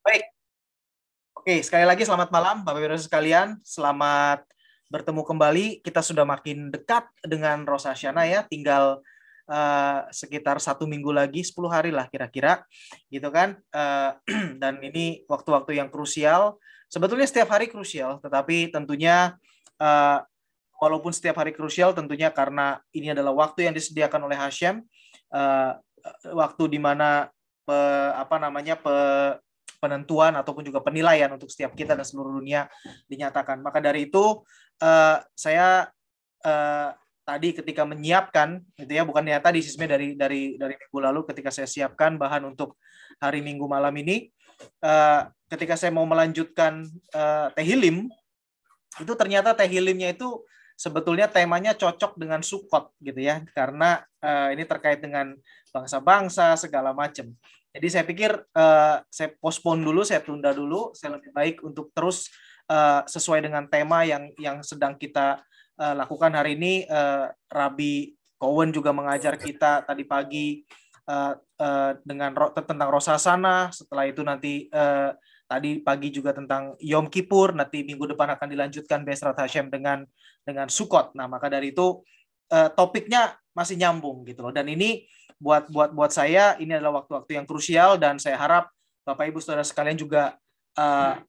Baik, oke. Sekali lagi selamat malam, Bapak Ibu sekalian. Selamat bertemu kembali. Kita sudah makin dekat dengan Rosh Hashanah ya. Tinggal sekitar 1 minggu lagi, 10 hari lah kira-kira, gitu kan. Dan ini waktu-waktu yang krusial. Sebetulnya setiap hari krusial, tetapi tentunya uh, walaupun setiap hari krusial, tentunya karena ini adalah waktu yang disediakan oleh Hashem, uh, waktu di mana penentuan ataupun juga penilaian untuk setiap kita dan seluruh dunia dinyatakan. Maka dari itu saya tadi ketika menyiapkan gitu ya, bukan ya tadi sisme dari minggu lalu ketika saya siapkan bahan untuk hari Minggu malam ini, ketika saya mau melanjutkan Tehilim, itu ternyata Tehilimnya itu sebetulnya temanya cocok dengan Sukot gitu ya, karena ini terkait dengan bangsa-bangsa segala macam. Jadi saya pikir saya postpone dulu, saya tunda dulu, saya lebih baik untuk terus sesuai dengan tema yang sedang kita lakukan hari ini. Rabi Cohen juga mengajar kita tadi pagi dengan tentang Rosh Hashanah, setelah itu nanti tadi pagi juga tentang Yom Kippur, nanti minggu depan akan dilanjutkan Bezrat Hashem dengan Sukot. Nah, maka dari itu topiknya masih nyambung gitu loh. Dan ini buat saya ini adalah waktu-waktu yang krusial, dan saya harap Bapak Ibu Saudara sekalian juga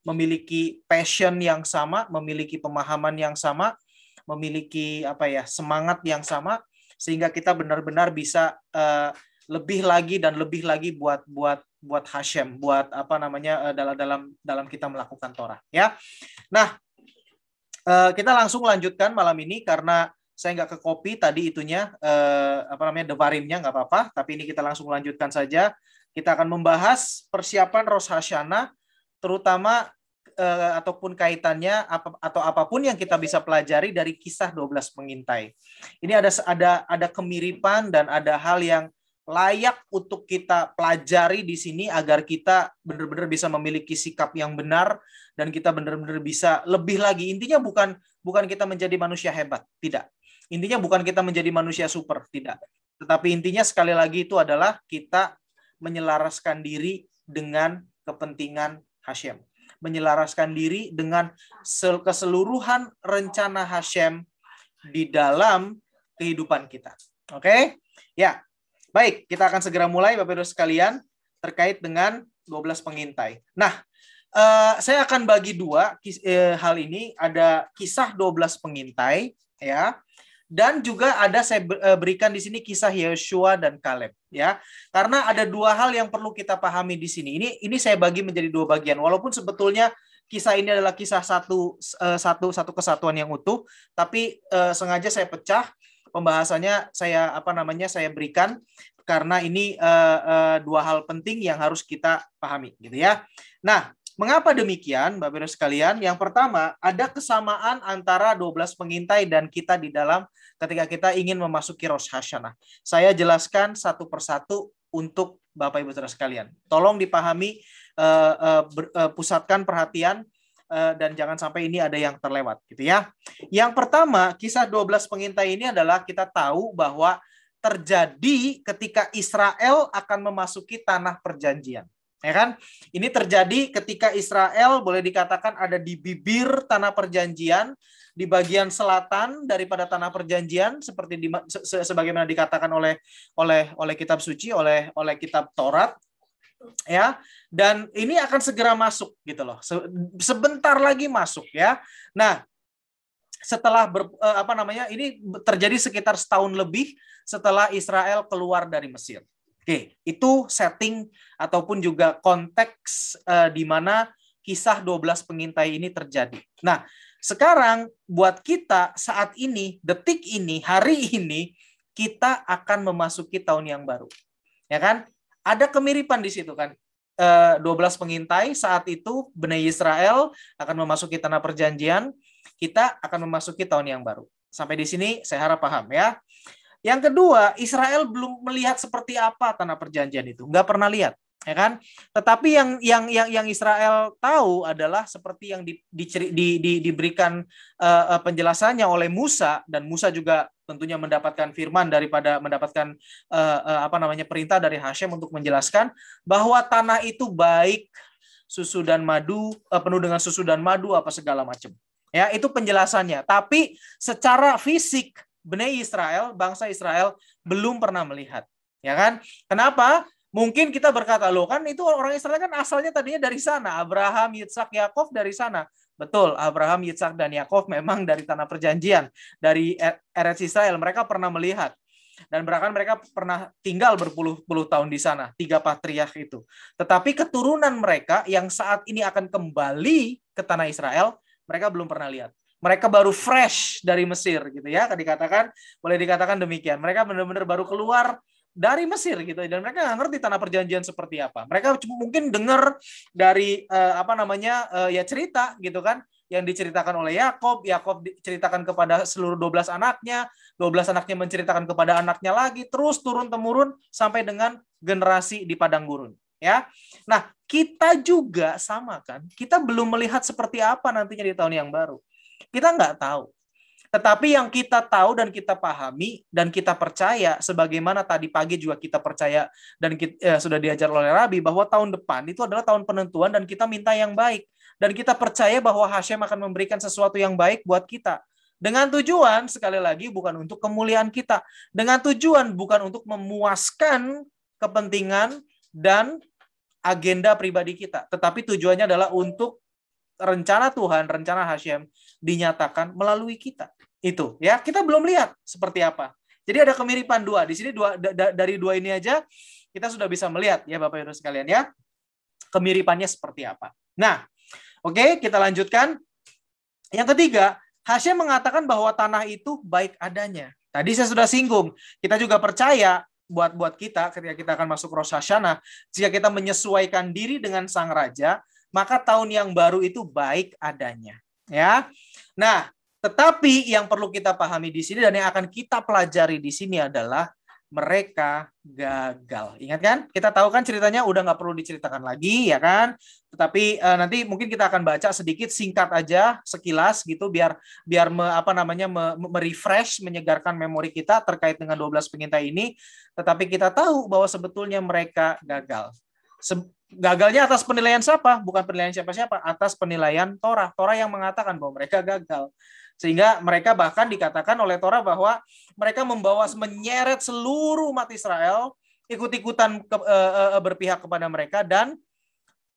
memiliki passion yang sama, memiliki pemahaman yang sama, memiliki semangat yang sama, sehingga kita benar-benar bisa lebih lagi dan lebih lagi buat Hashem, buat dalam kita melakukan Torah ya. Nah, kita langsung lanjutkan malam ini karena saya nggak ke copy tadi itunya devarimnya, nggak apa-apa, tapi ini kita langsung lanjutkan saja. Kita akan membahas persiapan Rosh Hashanah, terutama ataupun kaitannya atau apapun yang kita bisa pelajari dari kisah 12 pengintai. Ini ada kemiripan dan ada hal yang layak untuk kita pelajari di sini agar kita benar-benar bisa memiliki sikap yang benar dan kita benar-benar bisa lebih lagi. Intinya bukan kita menjadi manusia hebat, tidak. Intinya bukan kita menjadi manusia super, tidak. Tetapi intinya sekali lagi itu adalah kita menyelaraskan diri dengan kepentingan Hashem. Menyelaraskan diri dengan keseluruhan rencana Hashem di dalam kehidupan kita. Oke? Ya. Baik, kita akan segera mulai Bapak Ibu sekalian terkait dengan 12 pengintai. Nah, saya akan bagi dua hal ini, ada kisah 12 pengintai ya. Dan juga ada saya berikan di sini kisah Yeshua dan Kaleb ya. Karena ada dua hal yang perlu kita pahami di sini. Ini saya bagi menjadi dua bagian. Walaupun sebetulnya kisah ini adalah kisah satu kesatuan yang utuh, tapi sengaja saya pecah pembahasannya, saya berikan karena ini dua hal penting yang harus kita pahami gitu ya. Nah, mengapa demikian Bapak Ibu sekalian? Yang pertama, ada kesamaan antara 12 pengintai dan kita di dalam ketika kita ingin memasuki Rosh Hashanah. Saya jelaskan satu persatu untuk Bapak Ibu Saudara sekalian. Tolong dipahami, pusatkan perhatian, dan jangan sampai ini ada yang terlewat gitu ya. Yang pertama, kisah 12 pengintai ini adalah kita tahu bahwa terjadi ketika Israel akan memasuki tanah perjanjian. Ya kan? Ini terjadi ketika Israel boleh dikatakan ada di bibir tanah perjanjian, di bagian selatan daripada tanah perjanjian, seperti sebagaimana dikatakan oleh kitab suci, oleh kitab Taurat. Ya, dan ini akan segera masuk gitu loh, sebentar lagi masuk ya. Nah, setelah ini terjadi sekitar setahun lebih setelah Israel keluar dari Mesir. Oke, itu setting ataupun juga konteks di mana kisah 12 pengintai ini terjadi. Nah, sekarang buat kita saat ini, detik ini, hari ini, kita akan memasuki tahun yang baru. Ya kan? Ada kemiripan di situ kan. 12 pengintai saat itu Bnei Israel akan memasuki tanah perjanjian, kita akan memasuki tahun yang baru. Sampai di sini saya harap paham ya. Yang kedua, Israel belum melihat seperti apa tanah perjanjian itu, nggak pernah lihat, ya kan? Tetapi yang Israel tahu adalah seperti yang diberikan penjelasannya oleh Musa, dan Musa juga tentunya mendapatkan firman daripada mendapatkan perintah dari Hashem untuk menjelaskan bahwa tanah itu baik, susu dan madu, penuh dengan susu dan madu apa segala macam. Ya, itu penjelasannya. Tapi secara fisik Bnei Israel, bangsa Israel belum pernah melihat. Ya kan? Kenapa? Mungkin kita berkata, loh kan itu orang Israel kan asalnya tadinya dari sana. Abraham, Yitzhak, Yakov dari sana. Betul, Abraham, Yitzhak, dan Yakov memang dari tanah perjanjian. Dari Eretz Israel. Mereka pernah melihat. Dan bahkan mereka pernah tinggal berpuluh-puluh tahun di sana. 3 patriark itu. Tetapi keturunan mereka yang saat ini akan kembali ke tanah Israel, mereka belum pernah lihat. Mereka baru fresh dari Mesir gitu ya, boleh dikatakan demikian. Mereka benar-benar baru keluar dari Mesir gitu, dan mereka nggak ngerti tanah perjanjian seperti apa. Mereka mungkin dengar dari ya cerita gitu kan, yang diceritakan oleh Yakob diceritakan kepada seluruh 12 anaknya, 12 anaknya menceritakan kepada anaknya lagi, terus turun temurun sampai dengan generasi di padang gurun. Ya, nah kita juga sama kan, kita belum melihat seperti apa nantinya di tahun yang baru. Kita nggak tahu. Tetapi yang kita tahu dan kita pahami dan kita percaya, sebagaimana tadi pagi juga kita percaya dan sudah diajar oleh Rabi, bahwa tahun depan itu adalah tahun penentuan dan kita minta yang baik. Dan kita percaya bahwa Hashem akan memberikan sesuatu yang baik buat kita. Dengan tujuan, sekali lagi, bukan untuk kemuliaan kita. Dengan tujuan bukan untuk memuaskan kepentingan dan agenda pribadi kita. Tetapi tujuannya adalah untuk rencana Tuhan, rencana Hashem dinyatakan melalui kita. Itu ya, kita belum lihat seperti apa. Jadi ada kemiripan dua. Di sini dari dua ini aja kita sudah bisa melihat ya Bapak Ibu sekalian ya. Kemiripannya seperti apa. Nah, oke, kita lanjutkan. Yang ketiga, Hashem mengatakan bahwa tanah itu baik adanya. Tadi saya sudah singgung. Kita juga percaya buat kita ketika kita akan masuk Rosh Hashanah, jika kita menyesuaikan diri dengan Sang Raja, maka tahun yang baru itu baik adanya. Ya. Nah, tetapi yang perlu kita pahami di sini dan yang akan kita pelajari di sini adalah mereka gagal. Ingat kan? Kita tahu kan ceritanya udah nggak perlu diceritakan lagi, ya kan? Tetapi nanti mungkin kita akan baca sedikit singkat aja, sekilas gitu, biar merefresh, menyegarkan memori kita terkait dengan 12 pengintai ini. Tetapi kita tahu bahwa sebetulnya mereka gagal. Gagalnya atas penilaian siapa? Bukan penilaian siapa-siapa, atas penilaian Torah. Torah yang mengatakan bahwa mereka gagal. Sehingga mereka bahkan dikatakan oleh Torah bahwa mereka menyeret seluruh umat Israel ikut-ikutan berpihak kepada mereka, dan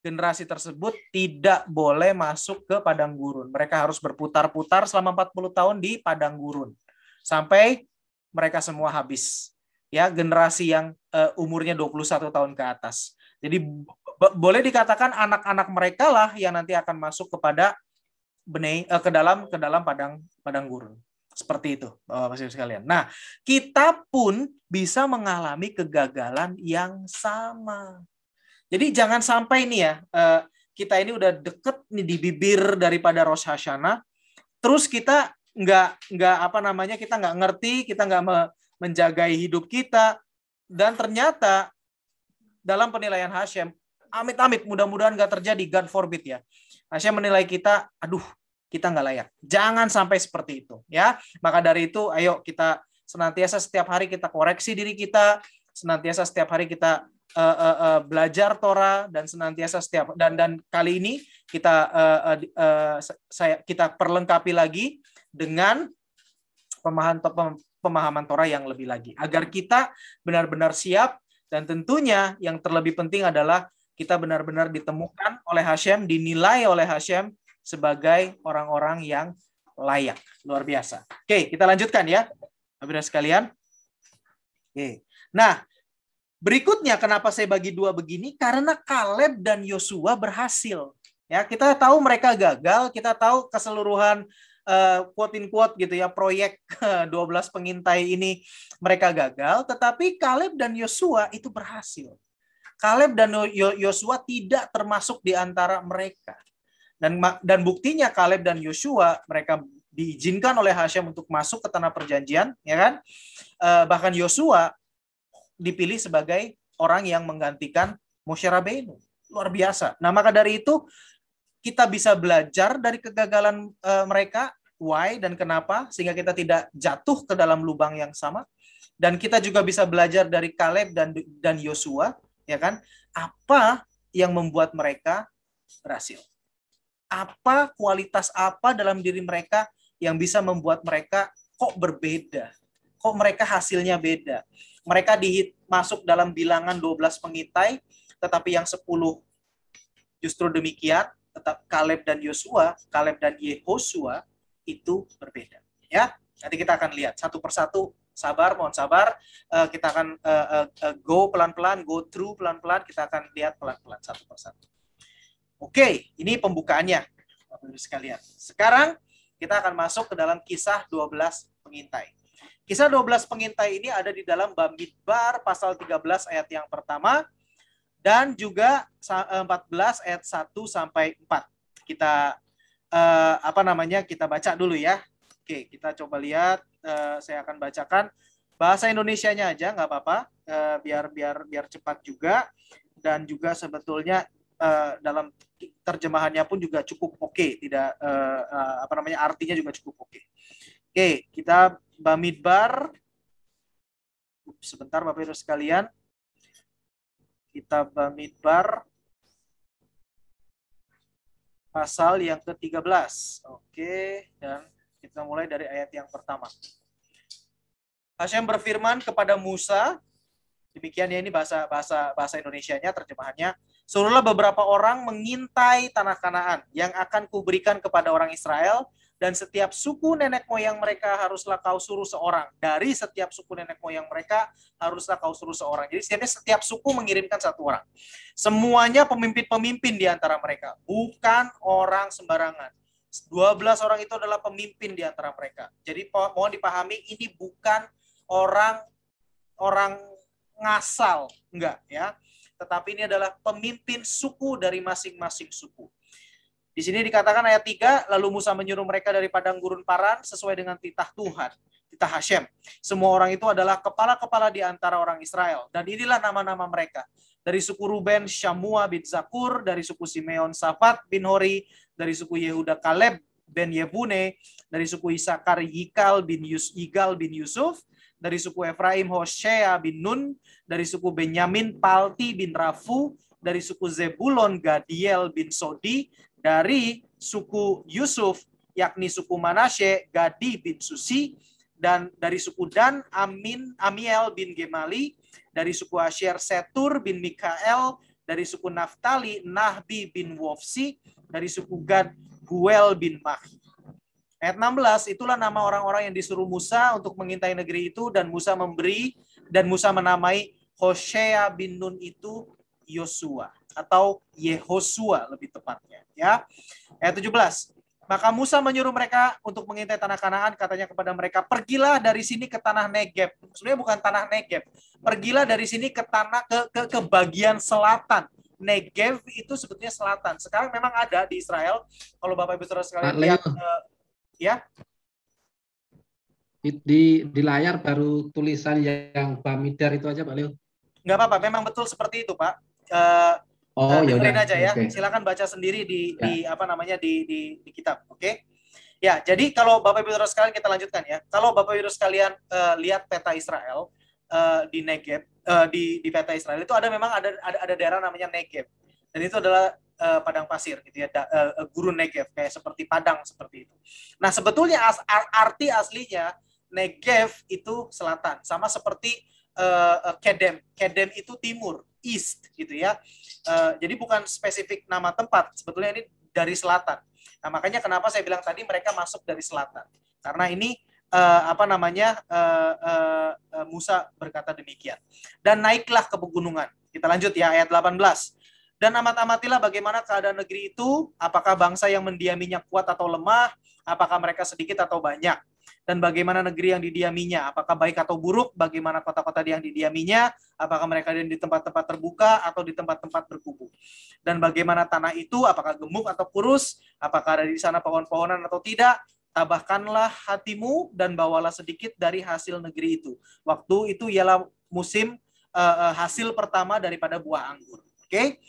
generasi tersebut tidak boleh masuk ke padang gurun. Mereka harus berputar-putar selama 40 tahun di padang gurun sampai mereka semua habis. Ya, generasi yang umurnya 21 tahun ke atas. Jadi boleh dikatakan anak-anak mereka lah yang nanti akan masuk kepada ke dalam padang gurun. Seperti itu, Bapak Ibu sekalian. Nah, kita pun bisa mengalami kegagalan yang sama. Jadi jangan sampai nih ya, kita ini udah deket nih di bibir daripada Rosh Hashanah, terus kita kita nggak ngerti, kita nggak menjagai hidup kita, dan ternyata dalam penilaian Hashem, amit-amit, mudah-mudahan nggak terjadi, God forbid ya, Hashem menilai kita, aduh, kita nggak layak. Jangan sampai seperti itu, ya. Maka dari itu, ayo kita senantiasa setiap hari kita koreksi diri kita, senantiasa setiap hari kita belajar Torah, dan senantiasa dan kali ini kita perlengkapi lagi dengan pemahaman Torah yang lebih lagi, agar kita benar-benar siap, dan tentunya yang terlebih penting adalah kita benar-benar ditemukan oleh Hashem, dinilai oleh Hashem sebagai orang-orang yang layak. Luar biasa. Oke, kita lanjutkan ya, Bapak-Ibu sekalian. Oke. Nah, berikutnya kenapa saya bagi dua begini? Karena Kaleb dan Yosua berhasil. Ya, kita tahu mereka gagal, kita tahu keseluruhan quote in quote gitu ya, proyek 12 pengintai ini mereka gagal, tetapi Kaleb dan Yosua itu berhasil. Kaleb dan Yosua tidak termasuk di antara mereka. Dan buktinya Kaleb dan Yosua mereka diizinkan oleh Hashem untuk masuk ke tanah perjanjian, ya kan? Bahkan Yosua dipilih sebagai orang yang menggantikan Moshe Rabbeinu. Luar biasa. Nah, maka dari itu kita bisa belajar dari kegagalan mereka, why dan kenapa, sehingga kita tidak jatuh ke dalam lubang yang sama. Dan kita juga bisa belajar dari Kaleb dan Yosua, ya kan? Apa yang membuat mereka berhasil. Apa kualitas apa dalam diri mereka yang bisa membuat mereka kok berbeda? Kok mereka hasilnya beda? Mereka masuk dalam bilangan 12 pengintai, tetapi yang 10 justru demikian, tetap Kaleb dan Yehosua itu berbeda. Ya, nanti kita akan lihat satu persatu. Sabar, mohon sabar. Kita akan go pelan-pelan, go through pelan-pelan. Kita akan lihat pelan-pelan satu persatu. Oke, ini pembukaannya, Bapak-Ibu sekalian. Sekarang kita akan masuk ke dalam kisah 12 pengintai. Kisah 12 pengintai ini ada di dalam Bamidbar pasal 13 ayat yang pertama dan juga 14 ayat 1 sampai 4. Kita kita baca dulu ya. Oke, kita coba lihat. Saya akan bacakan bahasa Indonesianya aja, nggak apa-apa. Biar cepat juga, dan juga sebetulnya dalam terjemahannya pun juga cukup oke. Tidak artinya juga cukup oke. Oke, kita Bamidbar. Sebentar Bapak Ibu sekalian. Kita Bamidbar pasal yang ke-13. Oke, dan kita mulai dari ayat yang pertama. Hashem berfirman kepada Musa, demikian ya, ini bahasa Indonesianya, terjemahannya. Suruhlah beberapa orang mengintai tanah Kanaan yang akan kuberikan kepada orang Israel, dan setiap suku nenek moyang mereka haruslah kau suruh seorang. Dari setiap suku nenek moyang mereka haruslah kau suruh seorang. Jadi setiap suku mengirimkan satu orang. Semuanya pemimpin-pemimpin di antara mereka, bukan orang sembarangan. 12 orang itu adalah pemimpin di antara mereka. Jadi mohon dipahami, ini bukan orang ngasal, enggak ya. Tetapi ini adalah pemimpin suku dari masing-masing suku. Di sini dikatakan ayat 3, lalu Musa menyuruh mereka dari padang gurun Paran sesuai dengan titah Tuhan, titah Hashem. Semua orang itu adalah kepala-kepala di antara orang Israel. Dan inilah nama-nama mereka. Dari suku Ruben, Syamua bin Zakur. Dari suku Simeon, Safat bin Hori. Dari suku Yehuda, Kaleb bin Yebune. Dari suku Isakar, Yigal bin Yusuf. Dari suku Efraim, Hoshea bin Nun. Dari suku Benyamin, Palti bin Rafu. Dari suku Zebulon, Gadiel bin Sodi. Dari suku Yusuf, yakni suku Manasye, Gadi bin Susi. Dan dari suku Dan, Amiel bin Gemali. Dari suku Asher, Setur bin Mikael. Dari suku Naftali, Nahbi bin Wofsi. Dari suku Gad, Guel bin Mahi. Ayat 16, itulah nama orang-orang yang disuruh Musa untuk mengintai negeri itu, dan Musa menamai Hoshea bin Nun itu Yosua, atau Yehosua lebih tepatnya. Ya. Ayat 17, maka Musa menyuruh mereka untuk mengintai tanah Kanaan, katanya kepada mereka, pergilah dari sini ke tanah Negeb. Sebenarnya bukan tanah Negeb. Pergilah dari sini ke tanah ke bagian selatan. Negev itu sebetulnya selatan. Sekarang memang ada di Israel. Kalau Bapak Ibu Saudara sekalian lihat ya. Di layar baru tulisan yang Bamidbar itu aja Pak Leo. Nggak apa-apa, memang betul seperti itu Pak. Dengerin aja ya. Okay. Silakan baca sendiri di kitab. Oke. Okay? Ya, jadi kalau Bapak Ibu Saudara sekalian, kita lanjutkan ya. Kalau Bapak Ibu sekalian lihat peta Israel di Negeb, di peta Israel itu memang ada daerah namanya Negeb. Dan itu adalah padang pasir gitu ya, gurun Negev, kayak seperti padang seperti itu. Nah, sebetulnya arti aslinya Negev itu selatan, sama seperti Kedem. Kedem itu timur, east gitu ya. Jadi bukan spesifik nama tempat, sebetulnya ini dari selatan. Nah, makanya kenapa saya bilang tadi mereka masuk dari selatan. Karena ini Musa berkata demikian. Dan naiklah ke pegunungan. Kita lanjut ya, ayat 18. Dan amat-amatilah bagaimana keadaan negeri itu, apakah bangsa yang mendiaminya kuat atau lemah, apakah mereka sedikit atau banyak, dan bagaimana negeri yang didiaminya, apakah baik atau buruk, bagaimana kota-kota yang didiaminya, apakah mereka di tempat-tempat terbuka atau di tempat-tempat berkubu, dan bagaimana tanah itu, apakah gemuk atau kurus, apakah ada di sana pohon-pohonan atau tidak. Tabahkanlah hatimu dan bawalah sedikit dari hasil negeri itu. Waktu itu ialah musim hasil pertama daripada buah anggur. Oke.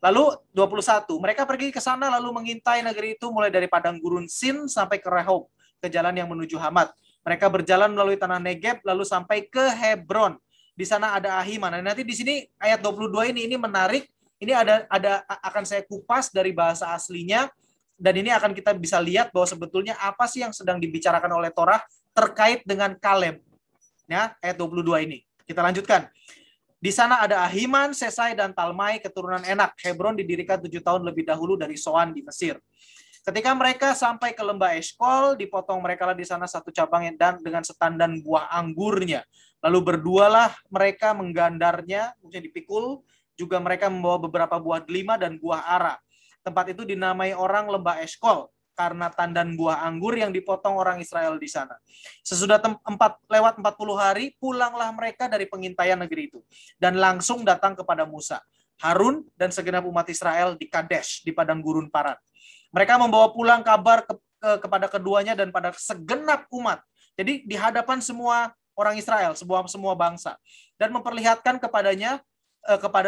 Lalu 21, mereka pergi ke sana lalu mengintai negeri itu mulai dari padang gurun Sin sampai ke Rehob, ke jalan yang menuju Hamat. Mereka berjalan melalui tanah Negeb lalu sampai ke Hebron. Di sana ada Ahiman. Nah, nanti di sini ayat 22 ini menarik. ini akan saya kupas dari bahasa aslinya, dan ini akan kita bisa lihat bahwa sebetulnya apa sih yang sedang dibicarakan oleh Torah terkait dengan Kaleb. Ya, ayat 22 ini. Kita lanjutkan. Di sana ada Ahiman, Sesai, dan Talmai, keturunan Enak. Hebron didirikan 7 tahun lebih dahulu dari Soan di Mesir. Ketika mereka sampai ke lembah Eshkol, dipotong mereka di sana satu cabang dan dengan setandan buah anggurnya. Lalu berdualah mereka menggandarnya, maksudnya dipikul. Juga mereka membawa beberapa buah delima dan buah ara. Tempat itu dinamai orang lembah Eshkol karena tandan buah anggur yang dipotong orang Israel di sana. Sesudah lewat 40 hari, pulanglah mereka dari pengintaian negeri itu dan langsung datang kepada Musa, Harun, dan segenap umat Israel di Kadesh, di padang gurun Paran. Mereka membawa pulang kabar kepada keduanya dan pada segenap umat. Jadi di hadapan semua orang Israel, semua bangsa, dan memperlihatkan kepada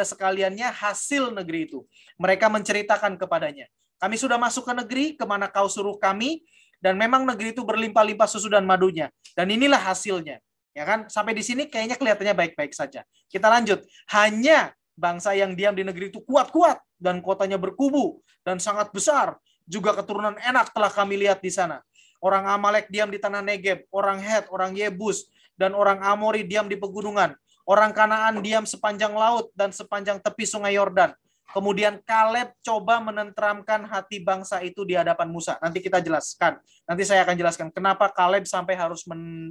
sekaliannya hasil negeri itu. Mereka menceritakan kepadanya, kami sudah masuk ke negeri kemana kau suruh kami, dan memang negeri itu berlimpah-limpah susu dan madunya. Dan inilah hasilnya. Ya kan? Sampai di sini kayaknya kelihatannya baik-baik saja. Kita lanjut. Hanya bangsa yang diam di negeri itu kuat-kuat dan kotanya berkubu dan sangat besar. Juga keturunan Enak telah kami lihat di sana. Orang Amalek diam di tanah Negeb, orang Het, orang Yebus, dan orang Amori diam di pegunungan. Orang Kanaan diam sepanjang laut dan sepanjang tepi sungai Yordan. Kemudian Kaleb coba menenteramkan hati bangsa itu di hadapan Musa. Nanti kita jelaskan. Nanti saya akan jelaskan kenapa Kaleb sampai harus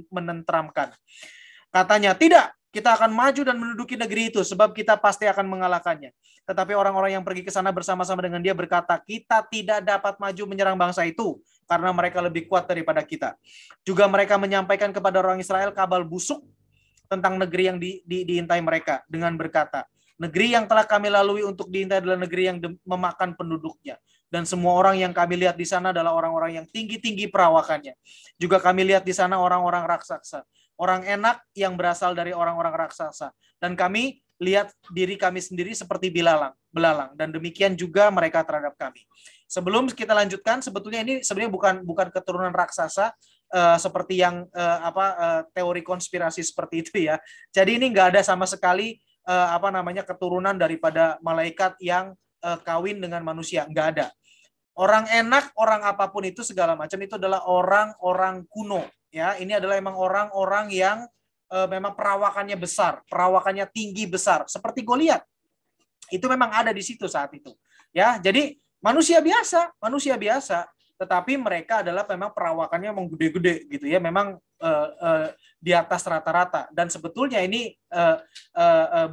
menenteramkan. Katanya, tidak, kita akan maju dan menduduki negeri itu sebab kita pasti akan mengalahkannya. Tetapi orang-orang yang pergi ke sana bersama-sama dengan dia berkata, kita tidak dapat maju menyerang bangsa itu karena mereka lebih kuat daripada kita. Juga mereka menyampaikan kepada orang Israel kabar busuk tentang negeri yang diintai mereka dengan berkata, negeri yang telah kami lalui untuk diintai adalah negeri yang memakan penduduknya. Dan semua orang yang kami lihat di sana adalah orang-orang yang tinggi-tinggi perawakannya. Juga kami lihat di sana orang-orang raksasa. Orang Enak yang berasal dari orang-orang raksasa. Dan kami lihat diri kami sendiri seperti belalang. Dan demikian juga mereka terhadap kami. Sebelum kita lanjutkan, sebetulnya ini sebenarnya bukan keturunan raksasa, seperti yang teori konspirasi seperti itu ya. Jadi ini nggak ada sama sekali keturunan daripada malaikat yang kawin dengan manusia, nggak ada. Orang Enak, orang apapun itu segala macam itu adalah orang-orang kuno ya. Ini adalah memang orang-orang yang memang perawakannya besar, perawakannya tinggi besar seperti Goliat. Itu memang ada di situ saat itu ya. Jadi manusia biasa, tetapi mereka adalah memang perawakannya memang gede-gede gitu ya, memang di atas rata-rata. Dan sebetulnya ini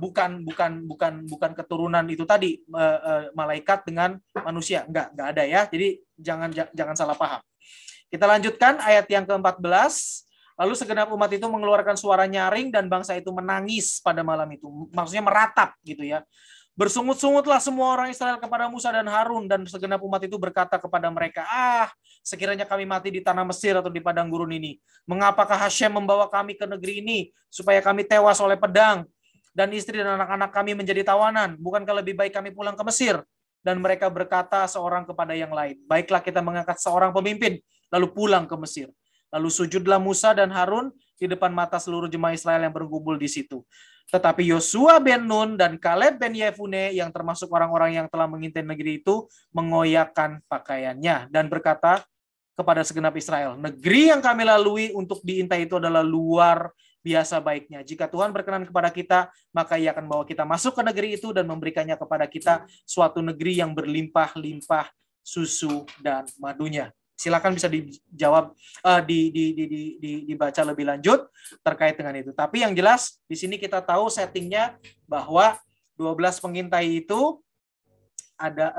bukan keturunan itu tadi, malaikat dengan manusia, enggak ada ya. Jadi jangan salah paham. Kita lanjutkan ayat yang ke-14. Lalu segenap umat itu mengeluarkan suara nyaring dan bangsa itu menangis pada malam itu. Maksudnya meratap gitu ya. Bersungut-sungutlah semua orang Israel kepada Musa dan Harun, dan segenap umat itu berkata kepada mereka, sekiranya kami mati di tanah Mesir atau di padang gurun ini. Mengapakah Hashem membawa kami ke negeri ini supaya kami tewas oleh pedang dan istri dan anak-anak kami menjadi tawanan? Bukankah lebih baik kami pulang ke Mesir? Dan mereka berkata seorang kepada yang lain, baiklah kita mengangkat seorang pemimpin lalu pulang ke Mesir. Lalu sujudlah Musa dan Harun di depan mata seluruh jemaah Israel yang berkumpul di situ. Tetapi Yosua bin Nun dan Kaleb bin Yefune yang termasuk orang-orang yang telah mengintai negeri itu mengoyakkan pakaiannya dan berkata kepada segenap Israel, negeri yang kami lalui untuk diintai itu adalah luar biasa baiknya. Jika Tuhan berkenan kepada kita, maka Ia akan bawa kita masuk ke negeri itu dan memberikannya kepada kita suatu negeri yang berlimpah-limpah susu dan madunya. Silakan bisa dijawab, dibaca lebih lanjut terkait dengan itu. Tapi yang jelas di sini kita tahu settingnya bahwa 12 pengintai itu ada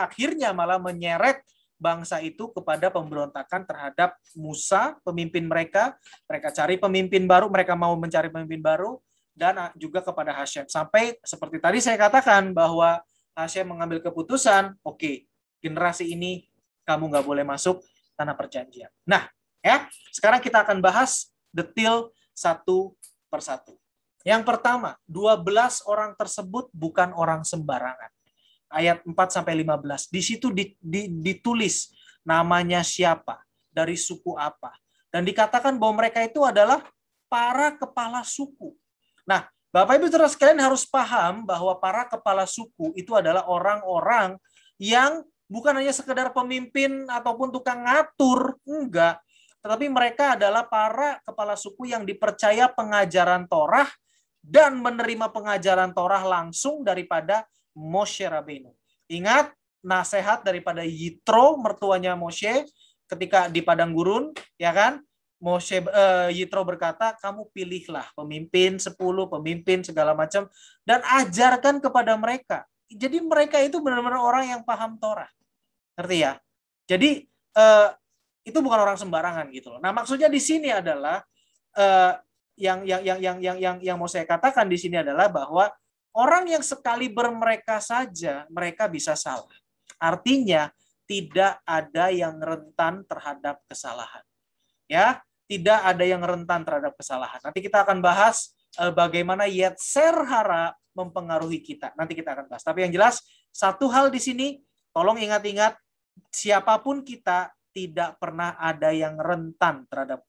akhirnya malah menyeret bangsa itu kepada pemberontakan terhadap Musa, pemimpin mereka. Mereka cari pemimpin baru, mereka mau mencari pemimpin baru, dan juga kepada Hashem. Sampai seperti tadi saya katakan bahwa Hashem mengambil keputusan, oke, generasi ini kamu nggak boleh masuk tanah perjanjian. Nah, ya, sekarang kita akan bahas detail satu persatu. Yang pertama, 12 orang tersebut bukan orang sembarangan. Ayat 4-15. Di situ ditulis namanya siapa, dari suku apa. Dan dikatakan bahwa mereka itu adalah para kepala suku. Nah, Bapak Ibu Saudara sekalian harus paham bahwa para kepala suku itu adalah orang-orang yang bukan hanya sekedar pemimpin ataupun tukang ngatur, enggak. Tetapi mereka adalah para kepala suku yang dipercaya pengajaran Torah dan menerima pengajaran Torah langsung daripada Moshe Rabbeinu. Ingat nasihat daripada Yitro, mertuanya Moshe, ketika di padang gurun, ya kan? Yitro berkata, kamu pilihlah pemimpin 10, pemimpin segala macam, dan ajarkan kepada mereka. Jadi mereka itu benar-benar orang yang paham Torah. Ngerti ya? Jadi itu bukan orang sembarangan gitu loh. Nah, maksudnya di sini adalah yang mau saya katakan di sini adalah bahwa orang yang sekaliber mereka saja mereka bisa salah. Artinya tidak ada yang rentan terhadap kesalahan. Ya, tidak ada yang rentan terhadap kesalahan. Nanti kita akan bahas bagaimana Yetzer hara mempengaruhi kita. Nanti kita akan bahas. Tapi yang jelas satu hal di sini, tolong ingat-ingat, siapapun kita tidak pernah ada yang rentan terhadap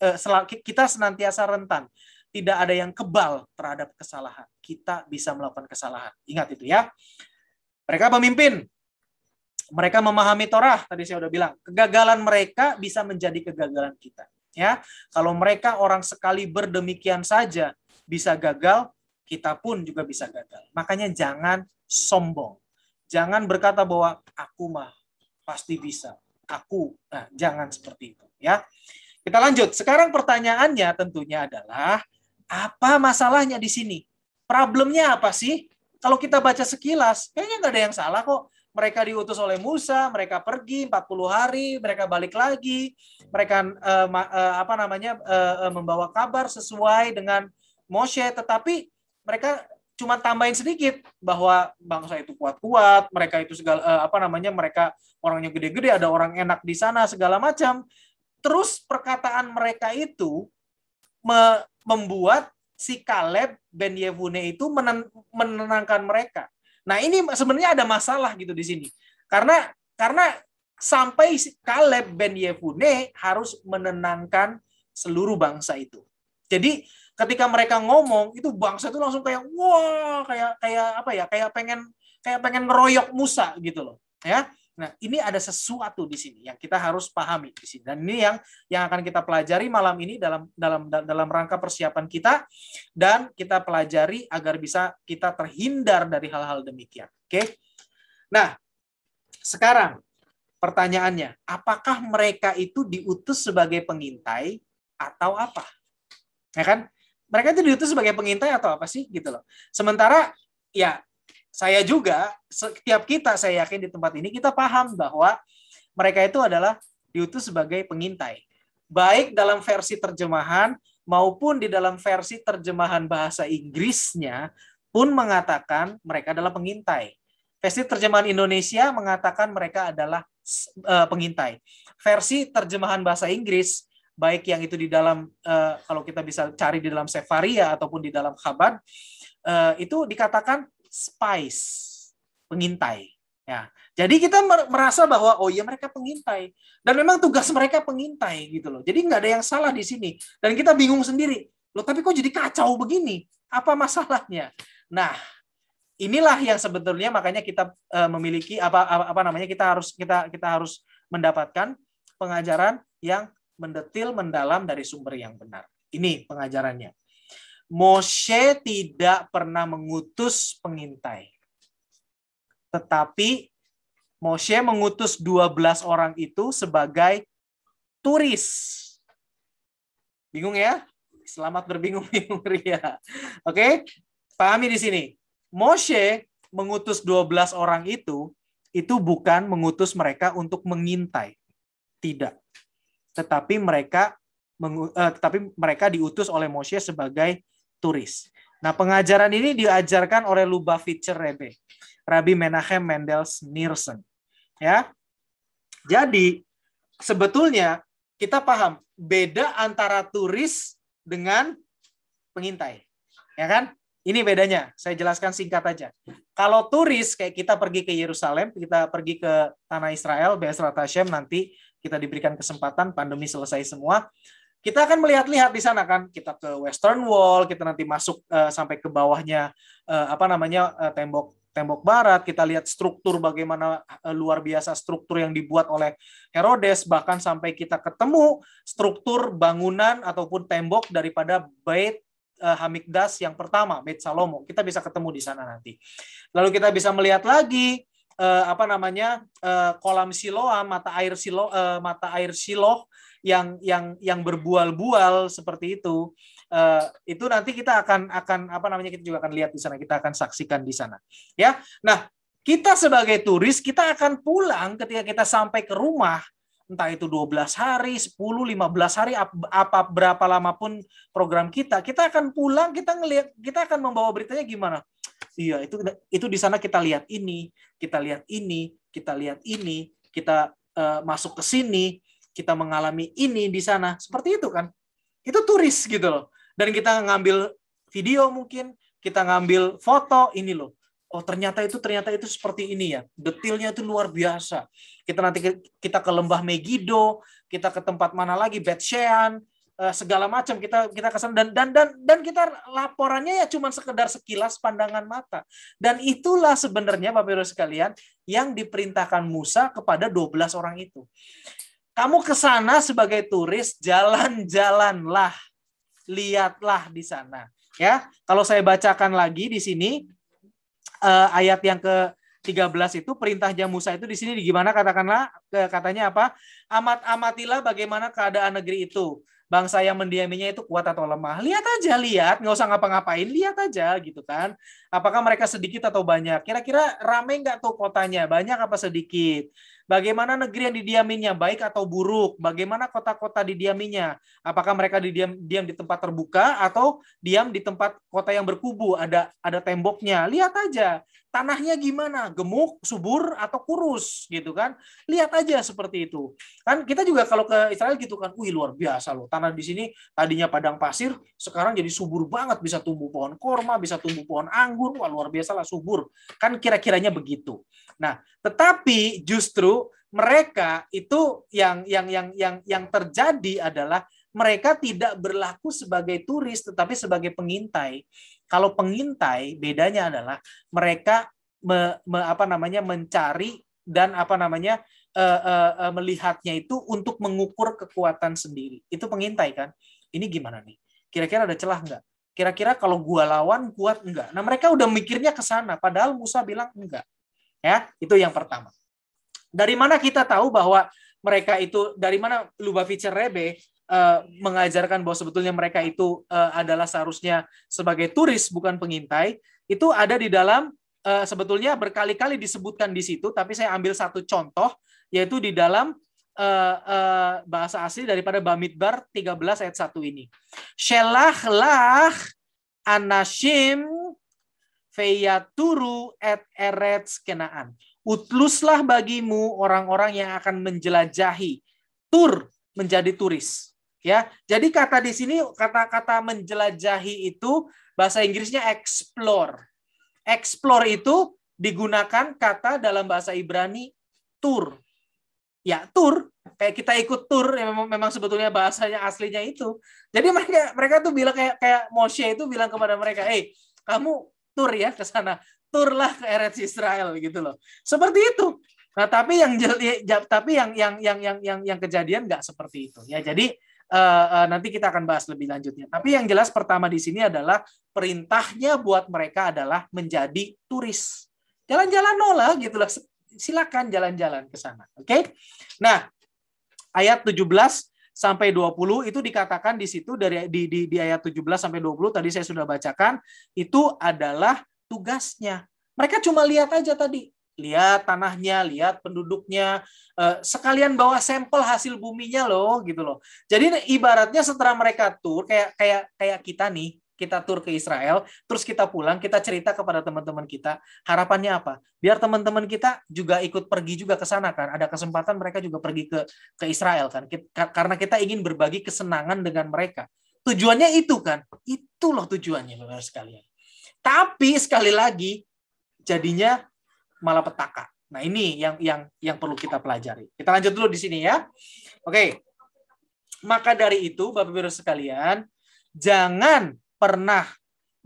kita senantiasa rentan. Tidak ada yang kebal terhadap kesalahan. Kita bisa melakukan kesalahan. Ingat itu ya. Mereka pemimpin. Mereka memahami Torah. Tadi saya udah bilang. Kegagalan mereka bisa menjadi kegagalan kita. Ya, kalau mereka orang sekali berdemikian saja bisa gagal, kita pun juga bisa gagal. Makanya jangan sombong. Jangan berkata bahwa aku mah pasti bisa. Jangan seperti itu. Ya, kita lanjut. Sekarang pertanyaannya tentunya adalah apa masalahnya di sini? Problemnya apa sih? Kalau kita baca sekilas, kayaknya nggak ada yang salah kok. Mereka diutus oleh Musa, mereka pergi 40 hari, mereka balik lagi, mereka membawa kabar sesuai dengan Moshe, tetapi mereka cuma tambahin sedikit bahwa bangsa itu kuat-kuat, mereka itu segala mereka orangnya gede-gede, ada orang enak di sana segala macam. Terus perkataan mereka itu membuat si Kaleb ben Yefune itu menenangkan mereka. Nah, ini sebenarnya ada masalah gitu di sini. Karena sampai Kaleb ben Yefune harus menenangkan seluruh bangsa itu. Jadi ketika mereka ngomong, itu bangsa itu langsung kayak wah, kayak pengen ngeroyok Musa gitu loh, ya. Nah, ini ada sesuatu di sini yang kita harus pahami di sini. Dan ini yang akan kita pelajari malam ini dalam rangka persiapan kita, dan kita pelajari agar bisa kita terhindar dari hal-hal demikian. Oke. Nah, sekarang pertanyaannya, apakah mereka itu diutus sebagai pengintai atau apa? Ya kan? Mereka itu diutus sebagai pengintai atau apa sih gitu loh. Sementara ya saya juga, setiap kita, saya yakin di tempat ini, kita paham bahwa mereka itu adalah diutus sebagai pengintai. Baik dalam versi terjemahan maupun di dalam versi terjemahan bahasa Inggrisnya pun mengatakan mereka adalah pengintai. Versi terjemahan Indonesia mengatakan mereka adalah pengintai. Versi terjemahan bahasa Inggris, baik yang itu di dalam, kalau kita bisa cari di dalam Sefaria ataupun di dalam Chabad, itu dikatakan spies, pengintai. Ya, jadi kita merasa bahwa oh ya mereka pengintai, dan memang tugas mereka pengintai gitu loh. Jadi nggak ada yang salah di sini, dan kita bingung sendiri. Loh, tapi kok jadi kacau begini? Apa masalahnya? Nah, inilah yang sebetulnya makanya kita memiliki kita harus mendapatkan pengajaran yang mendetil, mendalam dari sumber yang benar. Ini pengajarannya. Moshe tidak pernah mengutus pengintai. Tetapi Moshe mengutus 12 orang itu sebagai turis. Bingung ya? Selamat berbingung-bingung ria. Oke? Pahami di sini. Moshe mengutus 12 orang itu bukan mengutus mereka untuk mengintai. Tidak. Tetapi mereka diutus oleh Moshe sebagai turis. Nah, pengajaran ini diajarkan oleh Lubavitcher Rebbe, Rabbi Menachem Mendel Schneerson. Ya. Jadi, sebetulnya kita paham beda antara turis dengan pengintai. Ya kan? Ini bedanya. Saya jelaskan singkat aja. Kalau turis kayak kita pergi ke Yerusalem, kita pergi ke tanah Israel, Be'ezrat Hashem, nanti kita diberikan kesempatan pandemi selesai semua, kita akan melihat-lihat di sana kan, kita ke Western Wall, kita nanti masuk sampai ke bawahnya tembok barat, kita lihat struktur bagaimana luar biasa struktur yang dibuat oleh Herodes, bahkan sampai kita ketemu struktur bangunan ataupun tembok daripada Bait Hamikdas yang pertama, Bait Salomo. Kita bisa ketemu di sana nanti. Lalu kita bisa melihat lagi kolam Siloam, mata air Siloh yang berbual-bual seperti itu. Itu nanti kita akan kita juga akan lihat di sana, kita akan saksikan di sana. Ya. Nah, kita sebagai turis, kita akan pulang ketika kita sampai ke rumah, entah itu 12 hari, 10, 15 hari, berapa lama pun program kita akan pulang, kita akan membawa beritanya gimana? Iya, itu di sana kita lihat ini, kita lihat ini, kita lihat ini, kita masuk ke sini, kita mengalami ini di sana. Seperti itu kan? Itu turis gitu loh. Dan kita ngambil video mungkin, kita ngambil foto, ini loh. Oh, ternyata itu seperti ini ya. Detailnya itu luar biasa. Kita ke lembah Megiddo, kita ke tempat mana lagi, Bet Shean, segala macam kita ke sana dan kita laporannya ya cuma sekedar sekilas pandangan mata. Dan itulah sebenarnya Bapak Ibu sekalian yang diperintahkan Musa kepada 12 orang itu. Kamu ke sana sebagai turis, jalan-jalanlah, lihatlah di sana. Ya, kalau saya bacakan lagi di sini ayat yang ke-13 itu perintahnya Musa itu di sini gimana katanya apa? Amatilah bagaimana keadaan negeri itu. Bangsa yang mendiaminya itu kuat atau lemah. Lihat, nggak usah ngapa-ngapain, lihat aja gitu kan. Apakah mereka sedikit atau banyak? Kira-kira ramai nggak tuh kotanya? Banyak apa sedikit? Bagaimana negeri yang didiaminya, baik atau buruk? Bagaimana kota-kota didiaminya? Apakah mereka diam di tempat terbuka atau diam di tempat kota yang berkubu, ada temboknya? Lihat aja. Tanahnya gimana? Gemuk, subur, atau kurus gitu kan? Lihat aja seperti itu. Kan kita juga kalau ke Israel gitu kan, wih luar biasa loh. Tanah di sini tadinya padang pasir, sekarang jadi subur banget, bisa tumbuh pohon korma, bisa tumbuh pohon anggur, wah luar biasa lah subur. Kan kira-kiranya begitu. Nah, tetapi justru mereka itu yang terjadi adalah mereka tidak berlaku sebagai turis tetapi sebagai pengintai. Kalau pengintai bedanya adalah mereka mencari dan melihatnya itu untuk mengukur kekuatan sendiri. Itu pengintai kan. Ini gimana nih? Kira-kira ada celah nggak? Kira-kira kalau gua lawan kuat enggak? Nah, mereka udah mikirnya ke sana padahal Musa bilang enggak. Ya, itu yang pertama. Dari mana kita tahu bahwa mereka itu, dari mana Lubavitcher Rebbe mengajarkan bahwa sebetulnya mereka itu adalah seharusnya sebagai turis bukan pengintai? Itu ada di dalam sebetulnya berkali-kali disebutkan di situ, tapi saya ambil satu contoh yaitu di dalam bahasa asli daripada Bamidbar 13 ayat 1 ini. Shelach anashim feyaturu et eretz Kenaan. Utluslah bagimu orang-orang yang akan menjelajahi. Tur, menjadi turis. Ya, jadi kata di sini kata-kata menjelajahi itu bahasa Inggrisnya explore. Explore itu digunakan kata dalam bahasa Ibrani tur. Ya, tur, kayak kita ikut tur, ya, memang sebetulnya bahasanya aslinya itu. Jadi mereka tuh bilang kayak Moshe itu bilang kepada mereka, kamu tur ya ke sana, turlah ke Eretz Israel gitu loh. Seperti itu. Nah, tapi yang kejadian nggak seperti itu ya. Jadi nanti kita akan bahas lebih lanjutnya. Tapi yang jelas pertama di sini adalah perintahnya buat mereka adalah menjadi turis. Jalan-jalan lah gitu loh. Silakan jalan-jalan ke sana. Oke? Nah, ayat 17 sampai 20 itu dikatakan di situ di ayat 17 sampai 20 tadi saya sudah bacakan, itu adalah tugasnya. Mereka cuma lihat aja tadi. Lihat tanahnya, lihat penduduknya, sekalian bawa sampel hasil buminya loh gitu loh. Jadi ibaratnya setelah mereka tur kayak kita nih, kita tur ke Israel, terus kita pulang, kita cerita kepada teman-teman kita, harapannya apa? Biar teman-teman kita juga ikut pergi juga ke sana kan, ada kesempatan mereka juga pergi ke Israel kan, karena kita ingin berbagi kesenangan dengan mereka. Tujuannya itu kan, itu loh tujuannya Bapak sekalian. Tapi sekali lagi jadinya malah petaka. Nah, ini yang perlu kita pelajari. Kita lanjut dulu di sini ya. Oke. Maka dari itu, Bapak-Ibu sekalian, jangan pernah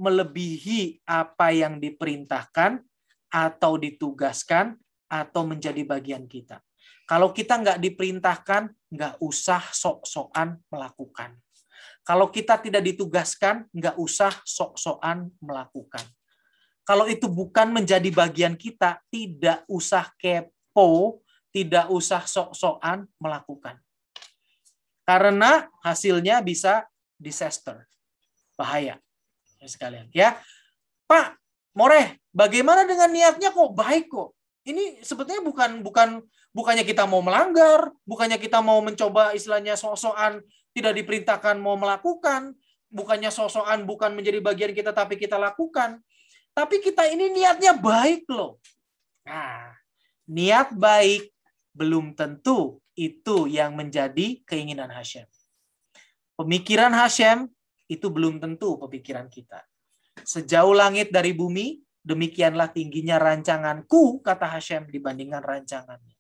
melebihi apa yang diperintahkan atau ditugaskan atau menjadi bagian kita. Kalau kita nggak diperintahkan, nggak usah sok-sokan melakukan. Kalau kita tidak ditugaskan, nggak usah sok-sokan melakukan. Kalau itu bukan menjadi bagian kita, tidak usah kepo, tidak usah sok-sokan melakukan. Karena hasilnya bisa disaster. Bahaya. Sekalian. Ya, Pak, Moreh, bagaimana dengan niatnya kok baik kok? Ini sebetulnya bukannya kita mau melanggar, bukannya kita mau mencoba istilahnya sok-sokan tidak diperintahkan mau melakukan, bukannya sok-sokan bukan menjadi bagian kita tapi kita lakukan. Tapi kita ini niatnya baik loh. Nah, niat baik belum tentu itu yang menjadi keinginan Hashem. Pemikiran Hashem itu belum tentu pemikiran kita. Sejauh langit dari bumi, demikianlah tingginya rancanganku, kata Hashem, dibandingkan rancangannya.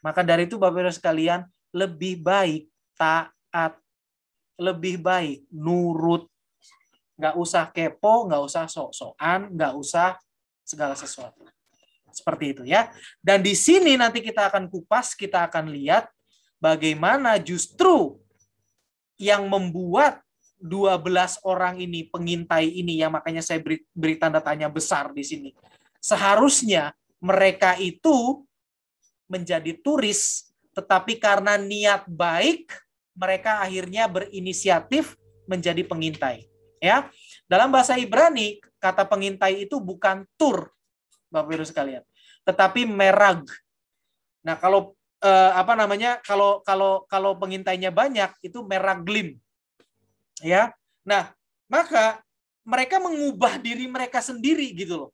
Maka dari itu, Bapak-Ibu sekalian, lebih baik taat, lebih baik nurut. Nggak usah kepo, nggak usah sok-sokan, nggak usah segala sesuatu. Seperti itu ya. Dan di sini nanti kita akan kupas, kita akan lihat bagaimana justru yang membuat 12 orang ini, pengintai ini, yang makanya saya beri tanda tanya besar di sini. Seharusnya mereka itu menjadi turis, tetapi karena niat baik, mereka akhirnya berinisiatif menjadi pengintai. Ya, dalam bahasa Ibrani, kata pengintai itu bukan tur, Bapak-Ibu sekalian, tetapi merag. Nah, kalau kalau pengintainya banyak, itu meraglim. Ya, nah maka mereka mengubah diri mereka sendiri gitu loh,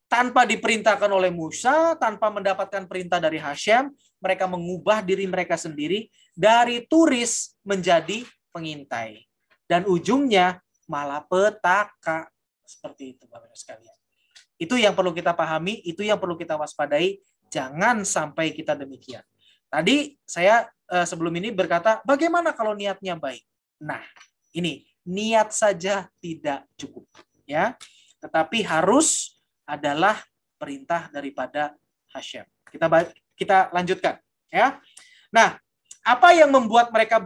tanpa diperintahkan oleh Musa, tanpa mendapatkan perintah dari Hashem, mereka mengubah diri mereka sendiri dari turis menjadi pengintai, dan ujungnya malah petaka seperti itu, Bapak-Ibu sekalian. Itu yang perlu kita pahami, itu yang perlu kita waspadai, jangan sampai kita demikian. Tadi saya sebelum ini berkata, bagaimana kalau niatnya baik? Nah, ini niat saja tidak cukup, ya. Tetapi harus adalah perintah daripada Hashem. Kita lanjutkan, ya. Nah, apa yang membuat mereka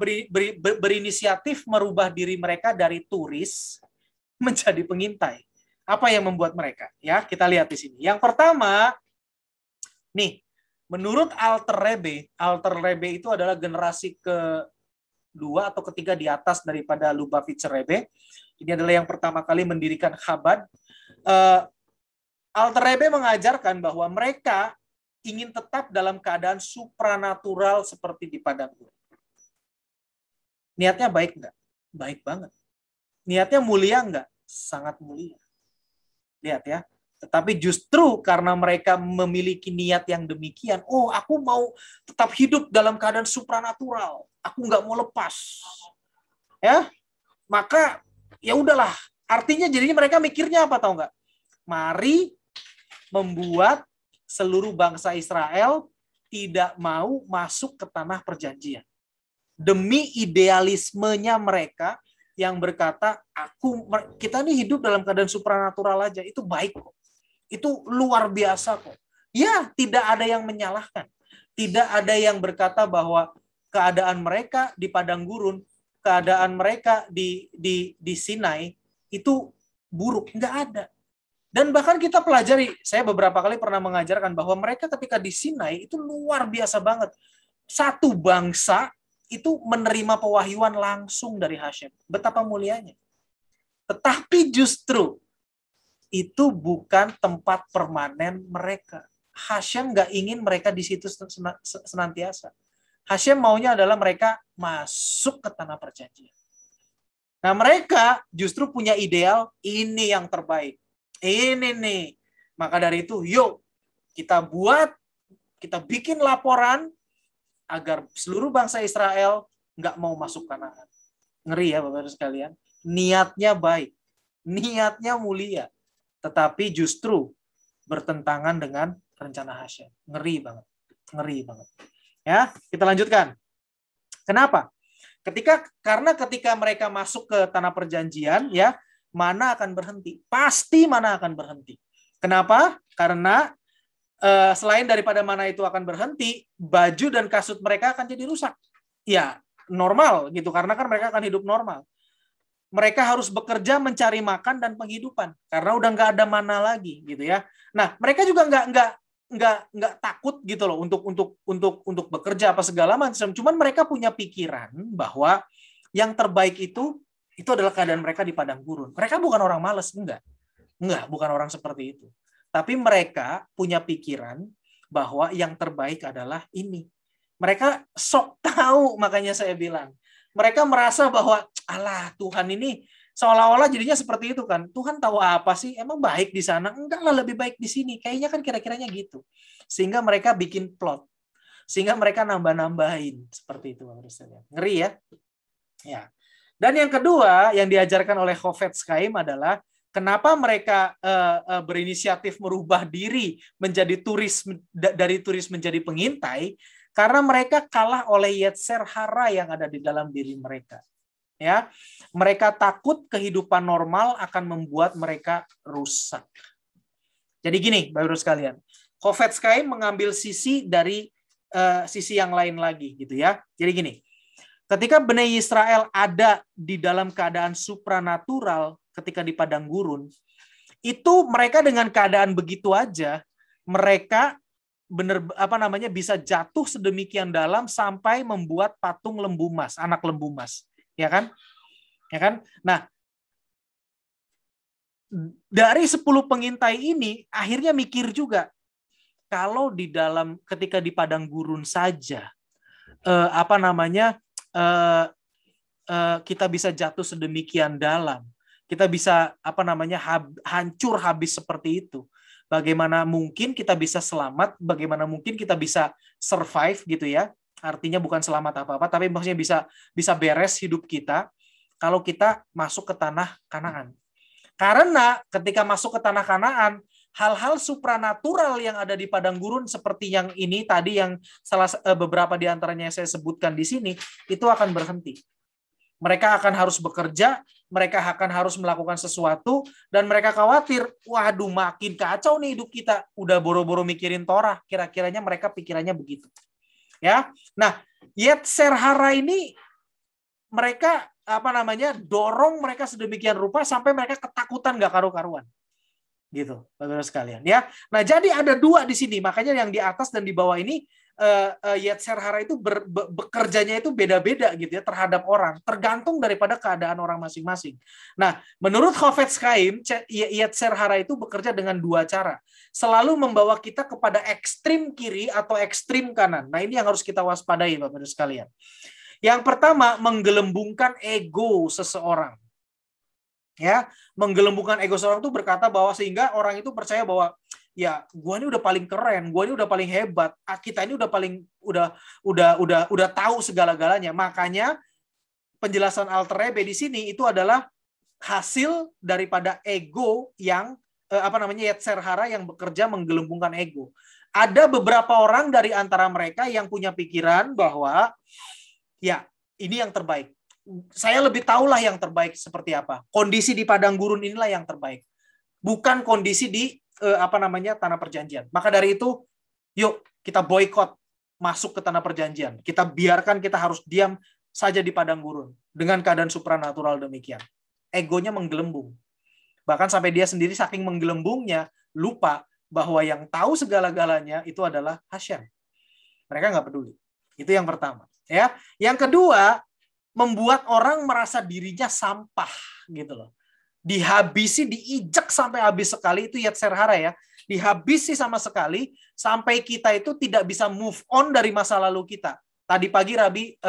berinisiatif merubah diri mereka dari turis menjadi pengintai? Apa yang membuat mereka? Ya, kita lihat di sini. Yang pertama, nih, menurut Alter Rebbe itu adalah generasi kedua atau ketiga di atas daripada Lubavitcher Rebbe. Ini adalah yang pertama kali mendirikan Chabad. Alter Rebbe mengajarkan bahwa mereka ingin tetap dalam keadaan supranatural seperti di padang gurun. Niatnya baik nggak? Baik banget. Niatnya mulia nggak? Sangat mulia. Lihat ya. Tetapi justru karena mereka memiliki niat yang demikian, oh aku mau tetap hidup dalam keadaan supranatural, aku nggak mau lepas, ya, maka ya udahlah. Artinya jadinya mereka mikirnya apa, tahu nggak? Mari membuat seluruh bangsa Israel tidak mau masuk ke tanah perjanjian demi idealismenya mereka yang berkata, kita nih hidup dalam keadaan supranatural aja, itu baik kok. Itu luar biasa kok. Ya, tidak ada yang menyalahkan. Tidak ada yang berkata bahwa keadaan mereka di padang gurun, keadaan mereka di Sinai itu buruk. Nggak ada. Dan bahkan kita pelajari, saya beberapa kali pernah mengajarkan bahwa mereka ketika di Sinai itu luar biasa banget. Satu bangsa itu menerima pewahyuan langsung dari Hashem. Betapa mulianya. Tetapi justru itu bukan tempat permanen mereka. Hashem nggak ingin mereka di situ senantiasa. Hashem maunya adalah mereka masuk ke tanah perjanjian. Nah, mereka justru punya ideal, ini yang terbaik. Ini nih. Maka dari itu, yuk kita bikin laporan agar seluruh bangsa Israel nggak mau masuk Kanaan. Ngeri ya Bapak-Ibu sekalian. Niatnya baik. Niatnya mulia. Tetapi justru bertentangan dengan rencana Hashem. Ngeri banget. Ngeri banget. Ya, kita lanjutkan. Kenapa? Karena ketika mereka masuk ke tanah perjanjian, ya, mana akan berhenti. Pasti mana akan berhenti. Kenapa? Karena selain daripada mana itu akan berhenti, baju dan kasut mereka akan jadi rusak. Ya, normal gitu, karena kan mereka akan hidup normal. Mereka harus bekerja mencari makan dan penghidupan karena udah nggak ada mana lagi gitu ya. Nah, mereka juga nggak takut gitu loh untuk bekerja apa segala macam. Cuman mereka punya pikiran bahwa yang terbaik itu adalah keadaan mereka di padang gurun. Mereka bukan orang malas, enggak, bukan orang seperti itu. Tapi mereka punya pikiran bahwa yang terbaik adalah ini. Mereka sok tahu, makanya saya bilang. Mereka merasa bahwa, alah Tuhan ini seolah-olah jadinya seperti itu kan. Tuhan tahu apa sih? Emang baik di sana? Enggak lah, lebih baik di sini. Kayaknya kan kira-kiranya gitu. Sehingga mereka bikin plot. Sehingga mereka nambah-nambahin. Seperti itu. Ngeri ya? Ya. Dan yang kedua yang diajarkan oleh Chofetz Chaim adalah kenapa mereka berinisiatif merubah diri menjadi turis, dari turis menjadi pengintai. Karena mereka kalah oleh Yetzer Hara yang ada di dalam diri mereka. Ya, mereka takut kehidupan normal akan membuat mereka rusak. Jadi gini, Bapak-Ibu sekalian, Chofetz Chaim mengambil sisi dari sisi yang lain lagi, gitu ya. Jadi gini, ketika Bnei Israel ada di dalam keadaan supranatural ketika di padang gurun, itu mereka dengan keadaan begitu aja, mereka bisa jatuh sedemikian dalam sampai membuat patung lembu mas, anak lembu mas, ya kan? Nah, dari 10 pengintai ini akhirnya mikir juga, kalau di dalam ketika di padang gurun saja kita bisa jatuh sedemikian dalam, kita bisa hancur habis seperti itu. Bagaimana mungkin kita bisa selamat, bagaimana mungkin kita bisa survive gitu ya. Artinya bukan selamat apa-apa, tapi maksudnya bisa beres hidup kita kalau kita masuk ke tanah Kanaan. Karena ketika masuk ke tanah Kanaan, hal-hal supranatural yang ada di padang gurun seperti yang ini tadi, yang beberapa di antaranya yang saya sebutkan di sini, itu akan berhenti. Mereka akan harus bekerja, mereka akan harus melakukan sesuatu, dan mereka khawatir, waduh makin kacau nih hidup kita, udah boro-boro mikirin Torah, kira-kiranya mereka pikirannya begitu. Ya, nah Yetzer Hara ini mereka dorong mereka sedemikian rupa sampai mereka ketakutan gak karu-karuan. Gitu, Bapak-Ibu sekalian ya. Nah, jadi ada dua di sini, makanya yang di atas dan di bawah ini Yetzer Hara itu bekerjanya itu beda-beda gitu ya terhadap orang, tergantung daripada keadaan orang masing-masing. Nah, menurut Chofetz Chaim, Yetzer Hara itu bekerja dengan dua cara. Selalu membawa kita kepada ekstrim kiri atau ekstrim kanan. Nah, ini yang harus kita waspadai, Bapak-Ibu sekalian. Yang pertama, menggelembungkan ego seseorang. Ya, menggelembungkan ego seseorang itu berkata bahwa sehingga orang itu percaya bahwa ya, gua ini udah paling keren, gua ini udah paling hebat, kita ini udah tahu segala-galanya. Makanya penjelasan Alter Rebbe di sini itu adalah hasil daripada ego yang Yetzer Hara yang bekerja menggelembungkan ego. Ada beberapa orang dari antara mereka yang punya pikiran bahwa ya, ini yang terbaik. Saya lebih tahulah yang terbaik seperti apa. Kondisi di padang gurun inilah yang terbaik. Bukan kondisi di tanah perjanjian. Maka dari itu, yuk kita boikot masuk ke tanah perjanjian. Kita biarkan, kita harus diam saja di padang gurun dengan keadaan supranatural demikian. Egonya menggelembung. Bahkan sampai dia sendiri saking menggelembungnya lupa bahwa yang tahu segala-galanya itu adalah Hashem. Mereka nggak peduli. Itu yang pertama. Ya, yang kedua, membuat orang merasa dirinya sampah gitu loh. Dihabisi, diijek sampai habis sekali, itu Yetzer Hara ya. Dihabisi sama sekali sampai kita itu tidak bisa move on dari masa lalu kita. Tadi pagi Rabbi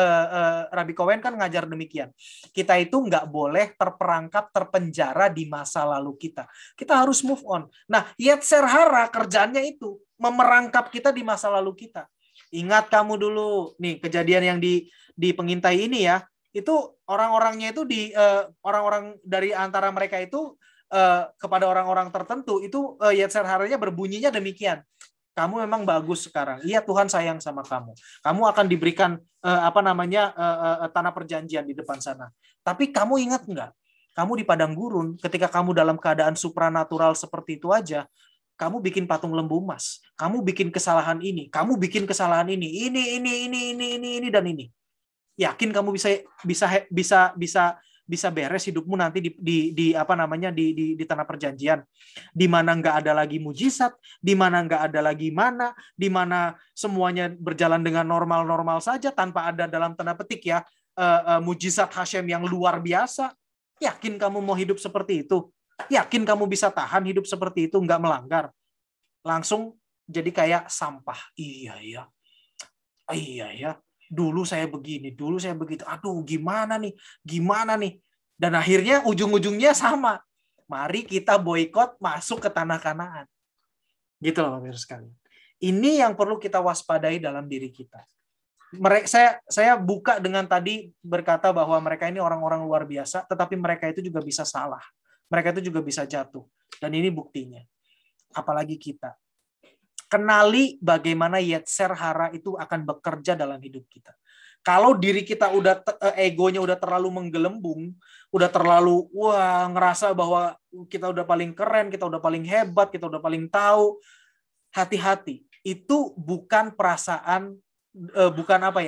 Cohen kan ngajar demikian. Kita itu nggak boleh terperangkap, terpenjara di masa lalu kita. Kita harus move on. Nah, Yetzer Hara kerjaannya itu memerangkap kita di masa lalu kita. Ingat kamu dulu nih kejadian yang di pengintai ini ya. Itu orang-orangnya itu orang-orang dari antara mereka itu kepada orang-orang tertentu itu Yetzer Haranya berbunyinya demikian. kamu memang bagus sekarang. Iya, Tuhan sayang sama kamu. Kamu akan diberikan tanah perjanjian di depan sana. Tapi kamu ingat nggak? Kamu di padang gurun, ketika kamu dalam keadaan supranatural seperti itu aja, kamu bikin patung lembu emas. Kamu bikin kesalahan ini. Kamu bikin kesalahan ini. Ini dan ini. Yakin kamu bisa beres hidupmu nanti di tanah perjanjian, di mana nggak ada lagi mujizat, di mana nggak ada lagi mana, di mana semuanya berjalan dengan normal-normal saja tanpa ada dalam tanda petik ya mujizat Hashem yang luar biasa. Yakin kamu mau hidup seperti itu? Yakin kamu bisa tahan hidup seperti itu nggak melanggar? Langsung jadi kayak sampah. Iya ya. Dulu saya begini, dulu saya begitu. Aduh, gimana nih? Dan akhirnya ujung-ujungnya sama. Mari kita boikot masuk ke tanah Kanaan. Gitu loh, Bapak sekalian. Ini yang perlu kita waspadai dalam diri kita. Saya buka dengan tadi berkata bahwa mereka ini orang-orang luar biasa, tetapi mereka itu juga bisa salah. Mereka itu juga bisa jatuh. Dan ini buktinya. Apalagi kita. Kenali bagaimana yetzer hara itu akan bekerja dalam hidup kita. Kalau diri kita udah egonya udah terlalu menggelembung, udah terlalu ngerasa bahwa kita udah paling keren, kita udah paling hebat, kita udah paling tahu, hati-hati. Itu bukan perasaan,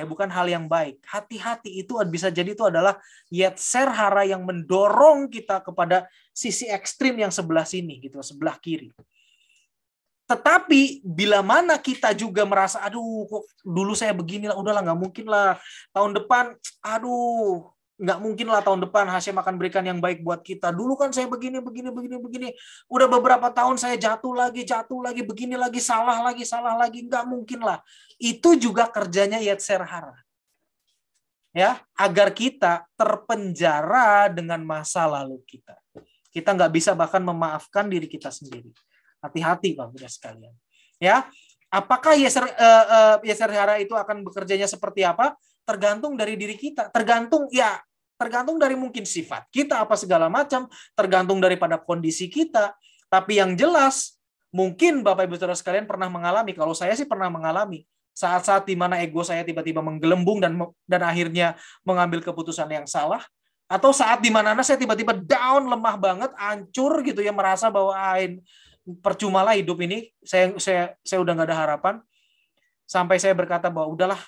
bukan hal yang baik. Hati-hati, itu bisa jadi itu adalah yetzer hara yang mendorong kita kepada sisi ekstrim yang sebelah sini gitu, sebelah kiri. Tetapi bila mana kita juga merasa, aduh kok dulu saya beginilah, udahlah nggak mungkin lah tahun depan, nggak mungkin lah tahun depan Hashem akan berikan yang baik buat kita. Dulu kan saya begini. Udah beberapa tahun saya jatuh lagi, begini lagi, salah lagi, nggak mungkin lah. Itu juga kerjanya yetzer hara. Ya, agar kita terpenjara dengan masa lalu kita. Kita nggak bisa bahkan memaafkan diri kita sendiri. Hati-hati Bapak sekalian. Ya, apakah yetzer hara itu akan bekerjanya seperti apa? Tergantung dari diri kita. Tergantung dari mungkin sifat kita apa segala macam, tergantung daripada kondisi kita. Tapi yang jelas, mungkin Bapak Ibu Saudara sekalian pernah mengalami, kalau saya sih pernah mengalami saat-saat di mana ego saya tiba-tiba menggelembung dan akhirnya mengambil keputusan yang salah, atau saat di mana saya tiba-tiba down, lemah banget, hancur gitu ya, merasa bahwa percumalah hidup ini, saya udah nggak ada harapan, sampai saya berkata bahwa udahlah,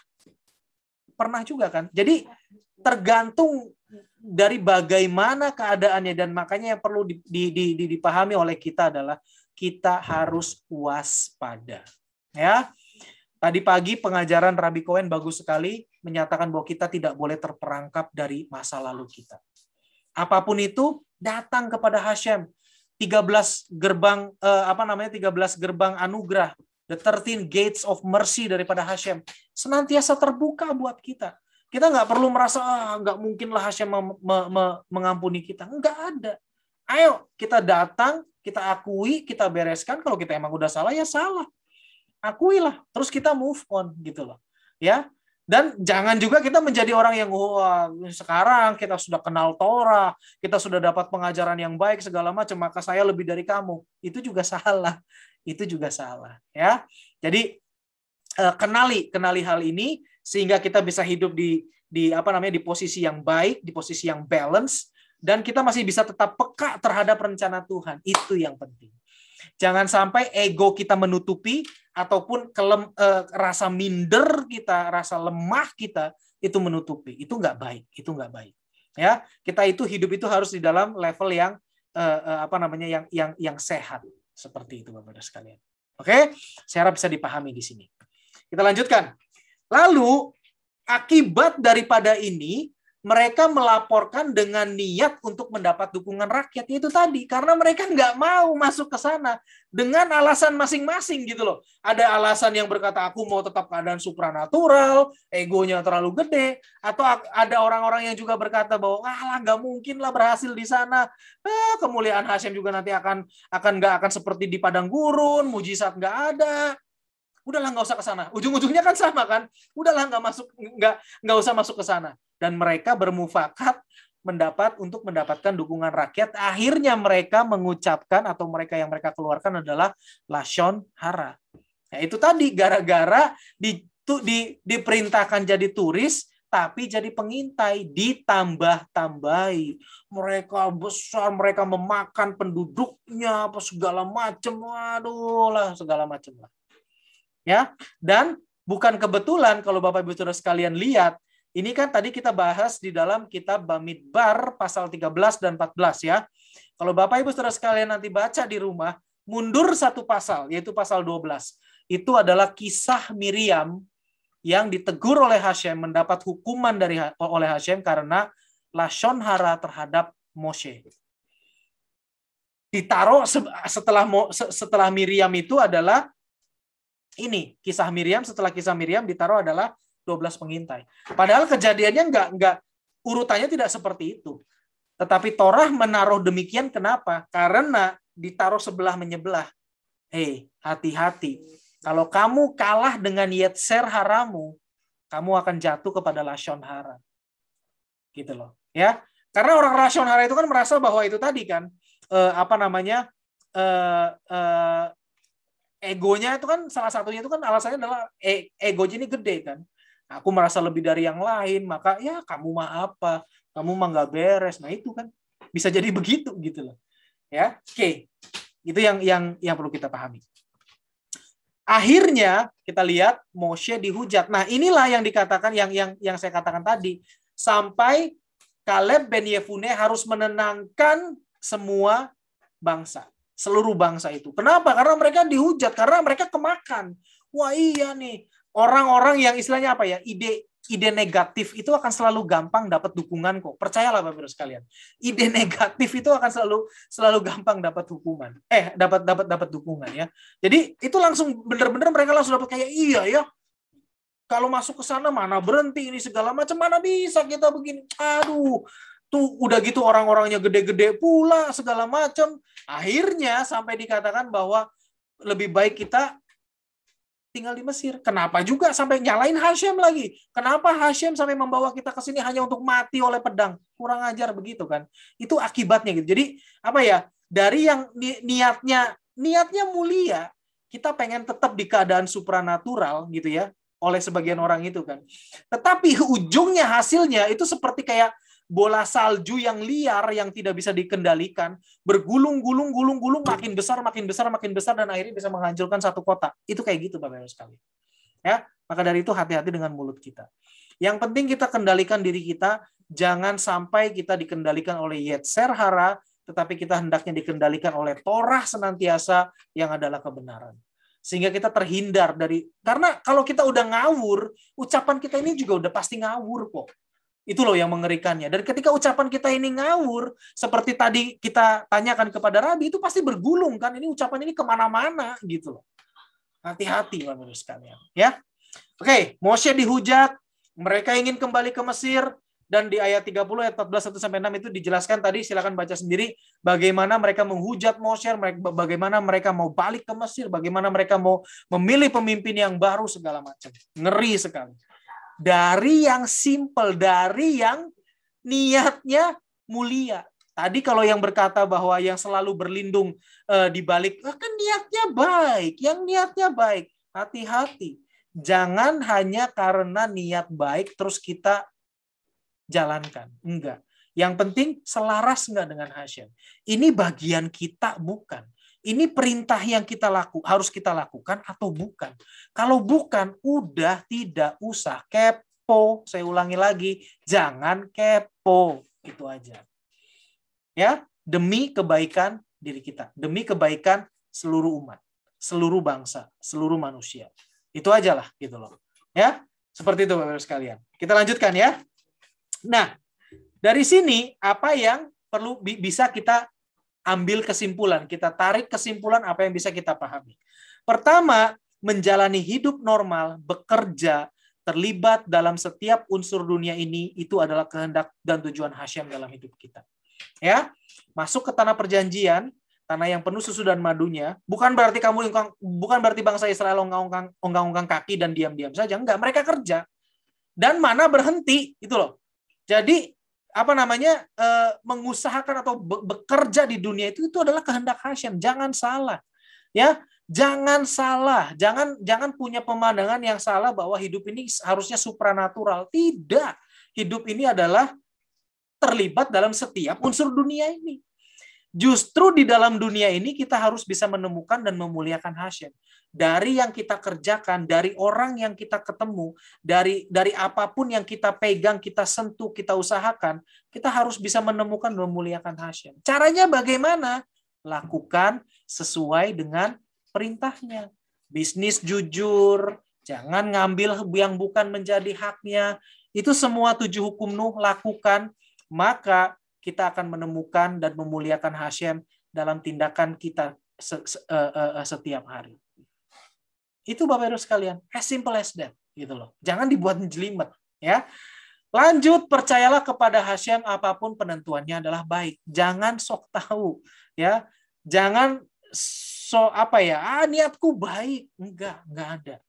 pernah juga kan. Jadi tergantung dari bagaimana keadaannya, dan makanya yang perlu dipahami oleh kita adalah kita harus waspada. Ya, tadi pagi pengajaran Rabbi Cohen bagus sekali menyatakan bahwa kita tidak boleh terperangkap dari masa lalu kita. Apapun itu, datang kepada Hashem. 13 gerbang 13 gerbang anugerah, the 13 gates of mercy daripada Hashem senantiasa terbuka buat kita. Kita nggak perlu merasa nggak mungkin lah Hashem mengampuni kita. Nggak ada. Ayo kita datang, kita akui, kita bereskan. Kalau kita emang udah salah ya salah, akuilah. Terus kita move on gitu loh. Ya. Dan jangan juga kita menjadi orang yang sekarang kita sudah kenal Torah, kita sudah dapat pengajaran yang baik segala macam, maka saya lebih dari kamu. Itu juga salah. Ya. Jadi kenali hal ini sehingga kita bisa hidup di posisi yang baik, di posisi yang balance, dan kita masih bisa tetap peka terhadap rencana Tuhan. Itu yang penting. Jangan sampai ego kita menutupi ataupun rasa minder kita, rasa lemah kita itu menutupi. Itu nggak baik. Ya, kita itu hidup itu harus di dalam level yang yang sehat seperti itu Bapak-Bapak sekalian. Oke, saya harap bisa dipahami di sini. Kita lanjutkan. Lalu akibat daripada ini, mereka melaporkan dengan niat untuk mendapat dukungan rakyat. Itu tadi, karena mereka nggak mau masuk ke sana dengan alasan masing-masing gitu loh. Ada alasan yang berkata, aku mau tetap keadaan supranatural, egonya terlalu gede. Atau ada orang-orang yang juga berkata bahwa, nggak mungkin lah berhasil di sana. Kemuliaan Hashem juga nanti akan seperti di padang gurun, mujizat nggak ada. Udahlah nggak usah ke sana. Ujung-ujungnya kan sama kan. Udahlah nggak usah masuk ke sana. Dan mereka bermufakat untuk mendapatkan dukungan rakyat. Akhirnya mereka mengucapkan atau mereka yang mereka keluarkan adalah lashon hara. Nah, itu tadi gara-gara diperintahkan jadi turis, tapi jadi pengintai, ditambah-tambahi. Mereka besar, mereka memakan penduduknya, apa segala macam, waduh lah, segala macam lah. Ya, dan bukan kebetulan kalau Bapak Ibu Saudara sekalian lihat, ini kan tadi kita bahas di dalam kitab Bamidbar pasal 13 dan 14 ya. Kalau Bapak Ibu Saudara sekalian nanti baca di rumah, mundur satu pasal, yaitu pasal 12. Itu adalah kisah Miriam yang ditegur oleh Hashem, mendapat hukuman oleh Hashem karena lashon hara terhadap Moshe. Ditaruh setelah Miriam itu adalah ini, kisah Miriam, setelah kisah Miriam ditaruh adalah 12 pengintai. Padahal kejadiannya enggak urutannya tidak seperti itu. Tetapi Torah menaruh demikian kenapa? Karena ditaruh sebelah menyebelah. Hei, hati-hati. Kalau kamu kalah dengan Yetzer haramu, kamu akan jatuh kepada lashon hara. Gitu loh, ya. Karena orang lashon hara itu kan merasa bahwa itu tadi kan egonya itu kan salah satunya itu kan alasannya adalah egonya ini gede kan. Aku merasa lebih dari yang lain, maka ya kamu mah apa? Kamu mah nggak beres. Nah, itu kan bisa jadi begitu gitu loh. Ya. Oke. Itu yang perlu kita pahami. Akhirnya kita lihat Moshe dihujat. Nah, inilah yang dikatakan yang saya katakan tadi, sampai Kaleb ben Yefune harus menenangkan semua bangsa, seluruh bangsa itu. Kenapa? Karena mereka dihujat, karena mereka kemakan. Wah, iya nih, orang-orang yang istilahnya apa ya? Ide negatif itu akan selalu gampang dapat dukungan kok. Percayalah Bapak-Ibu sekalian. Ide negatif itu akan selalu gampang dapat hukuman. Dapat dukungan ya. Jadi itu langsung benar-benar mereka langsung dapat kayak iya ya. Kalau masuk ke sana mana berhenti ini segala macam, mana bisa kita begini. Aduh, tuh udah gitu orang-orangnya gede-gede pula segala macam. Akhirnya sampai dikatakan bahwa lebih baik kita tinggal di Mesir. Kenapa juga sampai nyalain Hashem lagi? Kenapa Hashem sampai membawa kita ke sini hanya untuk mati oleh pedang? Kurang ajar begitu kan? Itu akibatnya gitu. Jadi apa ya? Dari yang niatnya mulia, kita pengen tetap di keadaan supranatural gitu ya, oleh sebagian orang itu kan. Tetapi ujungnya hasilnya itu seperti kayak bola salju yang liar yang tidak bisa dikendalikan, bergulung-gulung makin besar dan akhirnya bisa menghancurkan satu kota. Itu kayak gitu Bapak Ibu sekalian. Ya, maka dari itu hati-hati dengan mulut kita. Yang penting kita kendalikan diri kita, jangan sampai kita dikendalikan oleh Yetzer hara, tetapi kita hendaknya dikendalikan oleh Torah senantiasa yang adalah kebenaran. Sehingga kita terhindar dari, karena kalau kita udah ngawur, ucapan kita ini juga udah pasti ngawur kok. Itu loh yang mengerikannya. Dan ketika ucapan kita ini ngawur, seperti tadi kita tanyakan kepada Rabi, itu pasti bergulung kan. Ini ucapan ini kemana-mana gitu loh. Hati-hati Bapak Ibu sekalian. Ya. Oke, Moshe dihujat, mereka ingin kembali ke Mesir, dan di ayat 30 ayat 14 1-6 itu dijelaskan tadi, silakan baca sendiri bagaimana mereka menghujat Moshe, bagaimana mereka mau balik ke Mesir, bagaimana mereka mau memilih pemimpin yang baru segala macam. Ngeri sekali. Dari yang simple, dari yang niatnya mulia. Tadi kalau yang berkata bahwa yang selalu berlindung di balik, kan niatnya baik, yang niatnya baik. Hati-hati. Jangan hanya karena niat baik terus kita jalankan. Enggak. Yang penting selaras enggak dengan Hashem. Ini bagian kita bukan. Ini perintah yang harus kita lakukan atau bukan. Kalau bukan, udah tidak usah kepo. Saya ulangi lagi, jangan kepo. Itu aja. Ya, demi kebaikan diri kita, demi kebaikan seluruh umat, seluruh bangsa, seluruh manusia. Itu aja lah gitu loh. Ya, seperti itu Bapak-Ibu sekalian. Kita lanjutkan ya. Nah, dari sini apa yang perlu bisa kita ambil kesimpulan, kita tarik kesimpulan apa yang bisa kita pahami. Pertama, menjalani hidup normal, bekerja, terlibat dalam setiap unsur dunia ini, itu adalah kehendak dan tujuan Hashem dalam hidup kita. Ya, masuk ke tanah perjanjian, tanah yang penuh susu dan madunya, bukan berarti bangsa Israel ongkang-ongkang kaki dan diam-diam saja, enggak, mereka kerja. Dan mana berhenti, itu loh. Jadi mengusahakan atau bekerja di dunia itu adalah kehendak Hashem. Jangan salah. Ya, Jangan salah, jangan punya pemandangan yang salah bahwa hidup ini harusnya supranatural. Tidak. Hidup ini adalah terlibat dalam setiap unsur dunia ini. Justru di dalam dunia ini kita harus bisa menemukan dan memuliakan Hashem. Dari yang kita kerjakan, dari orang yang kita ketemu, dari apapun yang kita pegang, kita sentuh, kita usahakan, kita harus bisa menemukan dan memuliakan Hashem. Caranya bagaimana? Lakukan sesuai dengan perintahnya. Bisnis jujur, jangan ngambil yang bukan menjadi haknya. Itu semua 7 hukum Nuh lakukan, maka kita akan menemukan dan memuliakan Hashem dalam tindakan kita setiap hari. Itu Bapak Ibu sekalian, as simple as that, gitu loh. Jangan dibuat jelimet, ya. Lanjut, percayalah kepada Hashem, apapun penentuannya adalah baik. Jangan sok tahu, ya. Jangan niatku baik. Enggak ada.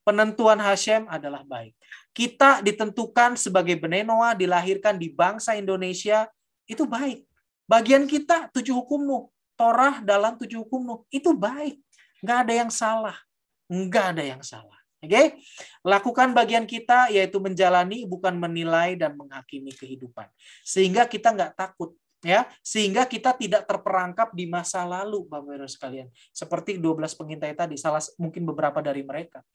Penentuan Hashem adalah baik. Kita ditentukan sebagai Bnei Noah, dilahirkan di bangsa Indonesia, itu baik. Bagian kita 7 hukum Nuh, Torah dalam 7 hukum Nuh, itu baik. Enggak ada yang salah. Enggak ada yang salah. Oke? Lakukan bagian kita, yaitu menjalani, bukan menilai dan menghakimi kehidupan. Sehingga kita enggak takut. Ya, sehingga kita tidak terperangkap di masa lalu, Bapak Ibu sekalian. Seperti 12 pengintai tadi, mungkin beberapa dari mereka.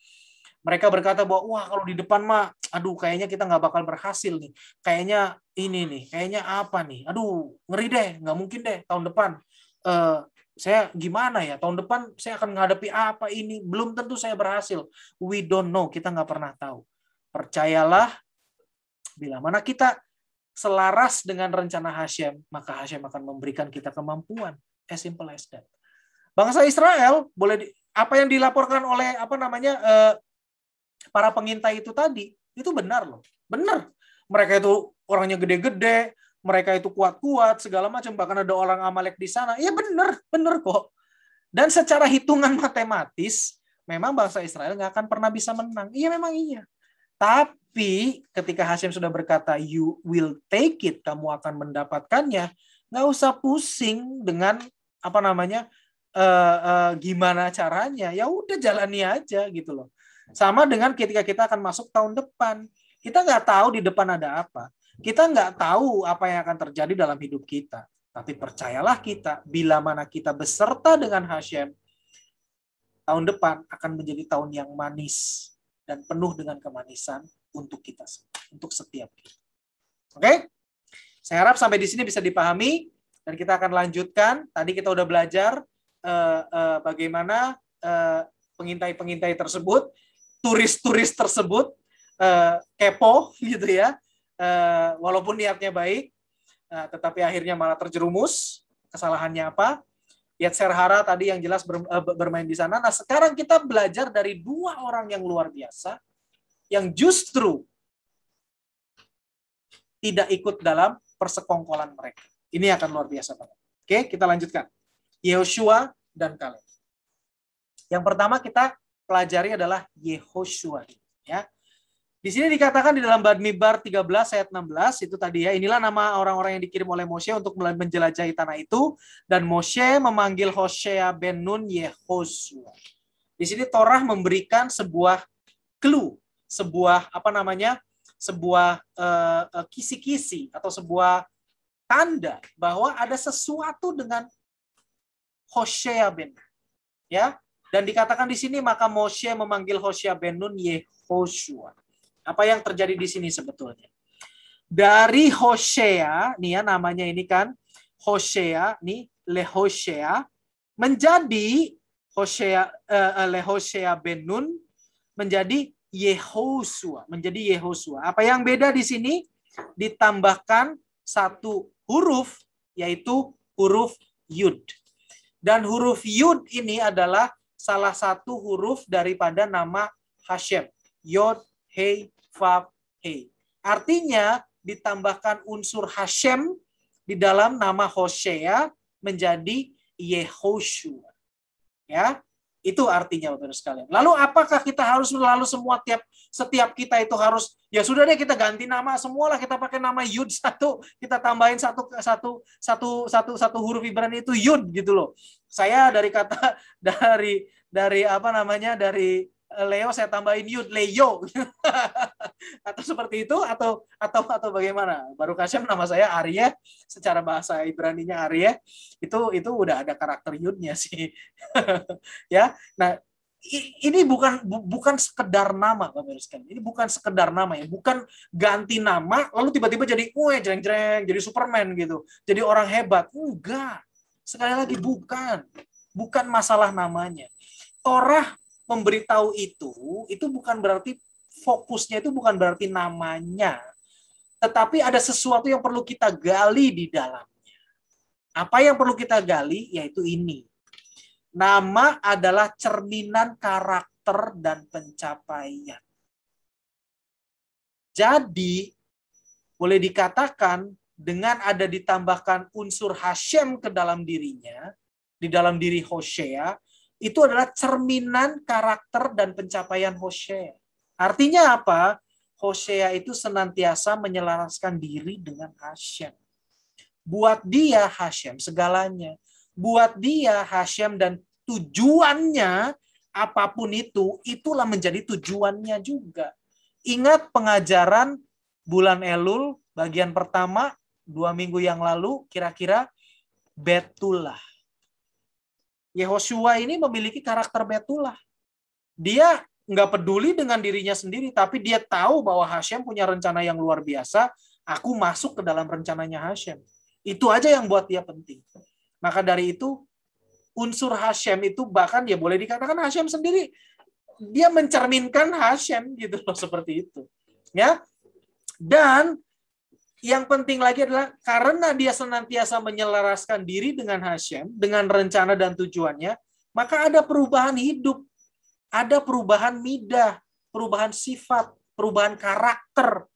Mereka berkata bahwa, wah kalau di depan mah, aduh kayaknya kita nggak bakal berhasil nih. Kayaknya ini nih, kayaknya apa nih. Aduh, ngeri deh, nggak mungkin deh tahun depan. Saya gimana ya, tahun depan saya akan menghadapi apa ini. Belum tentu saya berhasil. We don't know, kita nggak pernah tahu. Percayalah, bila mana kita selaras dengan rencana Hashem, maka Hashem akan memberikan kita kemampuan. As simple as that. Bangsa Israel apa yang dilaporkan oleh para pengintai itu tadi, itu benar loh. Benar. Mereka itu orangnya gede-gede, mereka itu kuat-kuat, segala macam, bahkan ada orang Amalek di sana. Iya benar kok. Dan secara hitungan matematis, memang bangsa Israel nggak akan pernah bisa menang. Iya memang iya. Tapi ketika Hashem sudah berkata, you will take it, kamu akan mendapatkannya, nggak usah pusing dengan gimana caranya. Ya udah jalani aja gitu loh. Sama dengan ketika kita akan masuk tahun depan, kita nggak tahu di depan ada apa. Kita nggak tahu apa yang akan terjadi dalam hidup kita. Tapi percayalah kita, bila mana kita beserta dengan Hashem, tahun depan akan menjadi tahun yang manis dan penuh dengan kemanisan untuk kita, untuk setiap kita. Oke? Saya harap sampai di sini bisa dipahami dan kita akan lanjutkan. Tadi kita udah belajar bagaimana pengintai-pengintai tersebut, turis-turis tersebut kepo gitu ya, walaupun niatnya baik, tetapi akhirnya malah terjerumus. Kesalahannya apa? Yetzer hara tadi yang jelas bermain di sana. Nah, sekarang kita belajar dari 2 orang yang luar biasa yang justru tidak ikut dalam persekongkolan mereka. Ini akan luar biasa banget. Oke, kita lanjutkan. Yehoshua dan Kaleb. Yang pertama kita pelajari adalah Yehoshua, ya. Di sini dikatakan di dalam Bamidbar 13 ayat 16 itu tadi ya, inilah nama orang-orang yang dikirim oleh Moshe untuk menjelajahi tanah itu, dan Moshe memanggil Hosea ben Nun Yehoshua. Di sini Torah memberikan sebuah clue, sebuah sebuah kisi-kisi atau sebuah tanda bahwa ada sesuatu dengan Hosea ben Nun, ya. Dan dikatakan di sini maka Moshe memanggil Hosea ben Nun Yehoshua. Apa yang terjadi di sini sebetulnya? Dari Hosea, nih ya namanya ini kan Hosea, nih Lehoshea, menjadi Lehoshea ben Nun menjadi Yehoshua, menjadi Yehoshua. Apa yang beda di sini? Ditambahkan 1 huruf, yaitu huruf Yud. Dan huruf Yud ini adalah salah satu huruf daripada nama Hashem. Yod, Hei, Vav, Hei. Artinya ditambahkan unsur Hashem di dalam nama Hosea menjadi Yehoshua. Ya, itu artinya Bapak-Ibu sekalian. Lalu apakah kita harus setiap kita itu harus, ya sudah deh kita ganti nama semualah, kita pakai nama Yud 1, kita tambahin satu huruf Ibrani itu Yud gitu loh. Saya dari dari apa namanya, dari Leo saya tambahin Yud, Leo. Atau seperti itu, atau bagaimana? Baruch Hashem, nama saya Arya, secara bahasa Ibraninya Arya, itu udah ada karakter Yudnya sih. Ya. Nah, ini bukan sekedar nama, Bapak Ibu sekalian. Ini bukan sekedar nama ya, bukan ganti nama lalu tiba-tiba jadi jreng-jreng, jadi Superman gitu, jadi orang hebat. Enggak. Sekali lagi bukan masalah namanya. Torah memberitahu itu bukan berarti fokusnya itu bukan berarti namanya, tetapi ada sesuatu yang perlu kita gali di dalamnya. Apa yang perlu kita gali? Yaitu ini. Nama adalah cerminan karakter dan pencapaian. Jadi, boleh dikatakan dengan ada ditambahkan unsur Hashem ke dalam dirinya, di dalam diri Hosea, itu adalah cerminan karakter dan pencapaian Hosea. Artinya apa? Hosea itu senantiasa menyelaraskan diri dengan Hashem. Buat dia Hashem segalanya. Buat dia Hashem dan tujuannya apapun itu, itulah menjadi tujuannya juga. Ingat pengajaran bulan Elul bagian pertama 2 minggu yang lalu, kira-kira Betulah. Yehoshua ini memiliki karakter Betulah. Dia nggak peduli dengan dirinya sendiri, tapi dia tahu bahwa Hashem punya rencana yang luar biasa. Aku masuk ke dalam rencananya Hashem. Itu aja yang buat dia penting. Maka dari itu, unsur Hashem itu bahkan ya boleh dikatakan Hashem sendiri, dia mencerminkan Hashem gitu loh, seperti itu. Ya. Dan yang penting lagi adalah karena dia senantiasa menyelaraskan diri dengan Hashem, dengan rencana dan tujuannya, maka ada perubahan hidup, ada perubahan midah, perubahan sifat, perubahan karakter,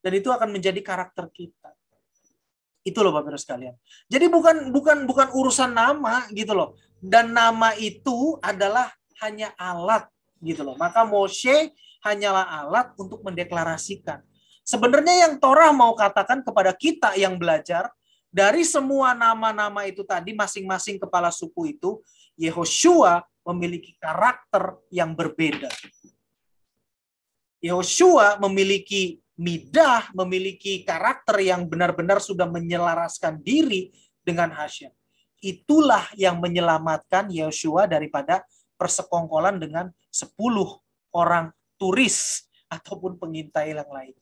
dan itu akan menjadi karakter kita. Itu loh Bapak Ibu sekalian. Jadi bukan urusan nama gitu loh. Dan nama itu adalah hanya alat gitu loh. Maka Moshe hanyalah alat untuk mendeklarasikan. Sebenarnya yang Torah mau katakan kepada kita yang belajar, dari semua nama-nama itu tadi, masing-masing kepala suku itu, Yehoshua memiliki karakter yang berbeda. Yehoshua memiliki midah, memiliki karakter yang benar-benar sudah menyelaraskan diri dengan Hashem. Itulah yang menyelamatkan Yehoshua daripada persekongkolan dengan 10 orang turis ataupun pengintai yang lain.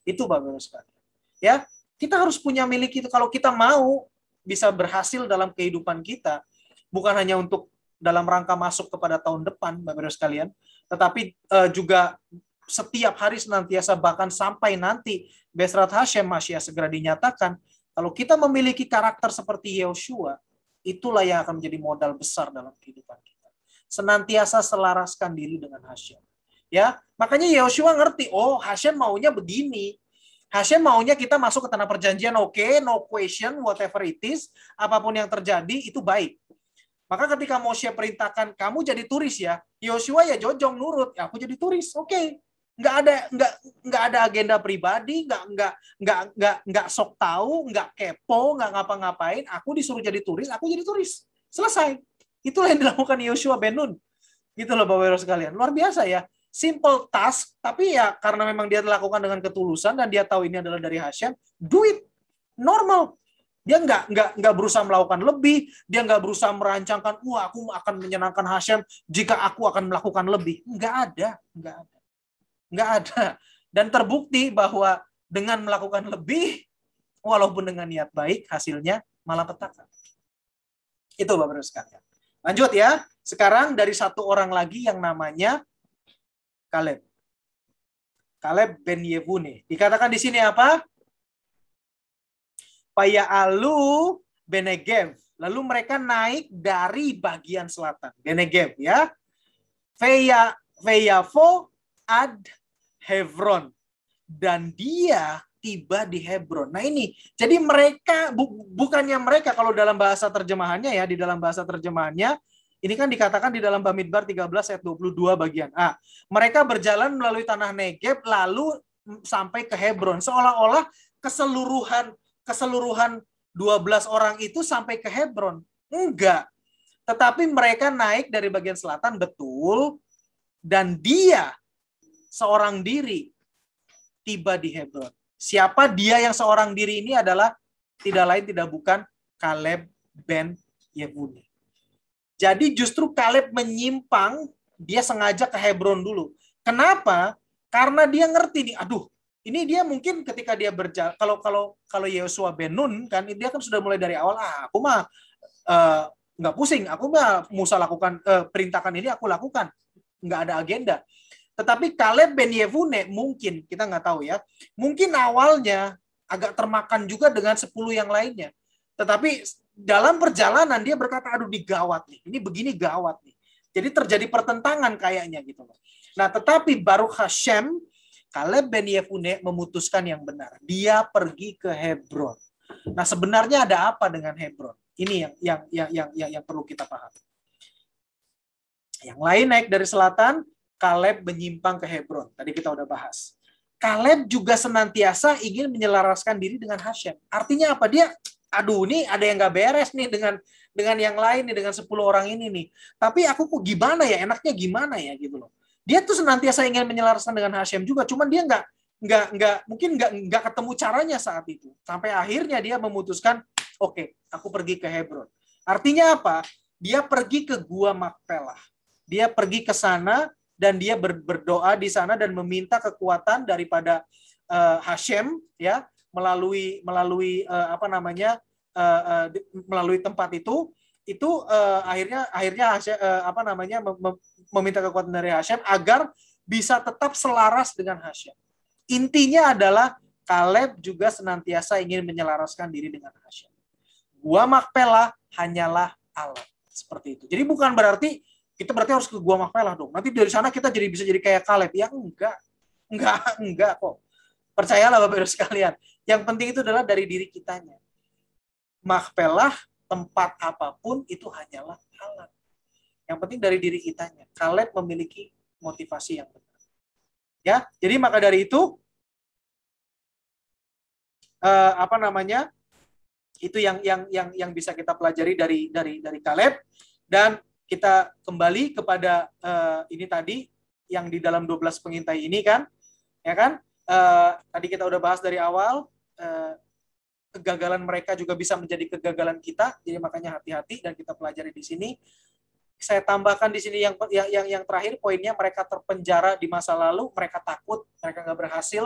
Itu Bapak Ibu sekalian. Ya, kita harus punya milik itu kalau kita mau bisa berhasil dalam kehidupan kita, bukan hanya untuk dalam rangka masuk kepada tahun depan Bapak Ibu sekalian, tetapi juga setiap hari senantiasa, bahkan sampai nanti Besrat Hashem Mashiach segera dinyatakan. Kalau kita memiliki karakter seperti Yehoshua, itulah yang akan menjadi modal besar dalam kehidupan kita. Senantiasa selaraskan diri dengan Hashem. Ya, makanya Yehoshua ngerti, oh Hashem maunya begini. Hashem maunya kita masuk ke tanah perjanjian, oke, no question, whatever it is, apapun yang terjadi itu baik. Maka ketika Moshe perintahkan kamu jadi turis ya, Yehoshua ya jojong nurut, ya aku jadi turis, oke. Nggak ada agenda pribadi, nggak sok tahu, nggak kepo, nggak ngapa-ngapain. Aku disuruh jadi turis, aku jadi turis. Selesai. Itulah yang dilakukan Yehoshua ben Nun. Gitu loh Bapak Ibu sekalian. Luar biasa ya. Simple task, tapi ya karena memang dia lakukan dengan ketulusan dan dia tahu ini adalah dari Hashem, do it. Normal. Dia nggak berusaha melakukan lebih, dia nggak berusaha merancangkan, wah aku akan menyenangkan Hashem jika aku akan melakukan lebih. Nggak ada. Dan terbukti bahwa dengan melakukan lebih, walaupun dengan niat baik, hasilnya malah petaka. Itu Bapak Ibu sekalian. Lanjut ya. Sekarang dari satu orang lagi yang namanya Kaleb. Kaleb ben Yefune. Dikatakan di sini apa? Paya'alu Benegev. Lalu mereka naik dari bagian selatan. Benegev ya. Feyafo ad Hebron. Dan dia tiba di Hebron. Nah ini, jadi mereka, bukannya mereka, kalau dalam bahasa terjemahannya ya, di dalam bahasa terjemahannya, ini kan dikatakan di dalam Bamidbar 13 ayat 22 bagian A. Mereka berjalan melalui tanah Negeb, lalu sampai ke Hebron. Seolah-olah keseluruhan 12 orang itu sampai ke Hebron. Enggak. Tetapi mereka naik dari bagian selatan, betul. Dan dia seorang diri tiba di Hebron. Siapa dia yang seorang diri ini adalah tidak lain tidak bukan Kaleb ben Yefune. Jadi justru Kaleb menyimpang, dia sengaja ke Hebron dulu. Kenapa? Karena dia ngerti nih, aduh, ini dia mungkin ketika dia berjalan, kalau Yosua ben Nun kan dia kan sudah mulai dari awal, aku mah nggak pusing, aku mah Musa lakukan perintahkan ini aku lakukan, nggak ada agenda. Tetapi Kaleb ben Yefune mungkin, kita nggak tahu ya, mungkin awalnya agak termakan juga dengan 10 yang lainnya. Tetapi dalam perjalanan dia berkata, aduh ini gawat nih, ini begini gawat nih. Jadi terjadi pertentangan kayaknya gitu loh. Nah tetapi Baruch Hashem, Kaleb ben Yefune memutuskan yang benar. Dia pergi ke Hebron. Nah sebenarnya ada apa dengan Hebron? Ini yang perlu kita pahami. Yang lain naik dari selatan, Kaleb menyimpang ke Hebron. Tadi kita udah bahas. Kaleb juga senantiasa ingin menyelaraskan diri dengan Hashem. Artinya apa? Dia, aduh ini ada yang nggak beres nih dengan yang lain nih, dengan 10 orang ini nih. Tapi aku kok gimana ya? Enaknya gimana ya gitu loh. Dia tuh senantiasa ingin menyelaraskan dengan Hashem juga. Cuman dia mungkin nggak ketemu caranya saat itu. Sampai akhirnya dia memutuskan, oke, aku pergi ke Hebron. Artinya apa? Dia pergi ke Gua Makpelah. Dia pergi ke sana dan dia berdoa di sana dan meminta kekuatan daripada Hashem ya melalui melalui tempat itu akhirnya meminta kekuatan dari Hashem agar bisa tetap selaras dengan Hashem. Intinya adalah Kaleb juga senantiasa ingin menyelaraskan diri dengan Hashem. Gua Makpelah hanyalah alat seperti itu. Jadi bukan berarti kita harus ke Gua Makpelah dong. Nanti dari sana kita bisa jadi kayak Kaleb. Ya enggak kok. Percayalah Bapak Ibu sekalian. Yang penting itu adalah dari diri kitanya. Makpelah, tempat apapun itu hanyalah alat. Yang penting dari diri kitanya. Kaleb memiliki motivasi yang benar. Ya, jadi maka dari itu itu yang bisa kita pelajari dari Kaleb. Dan kita kembali kepada ini tadi yang di dalam 12 pengintai ini kan, ya kan? Tadi kita udah bahas dari awal, kegagalan mereka juga bisa menjadi kegagalan kita. Jadi makanya hati-hati dan kita pelajari di sini. Saya tambahkan di sini yang terakhir poinnya, mereka terpenjara di masa lalu, mereka takut, mereka nggak berhasil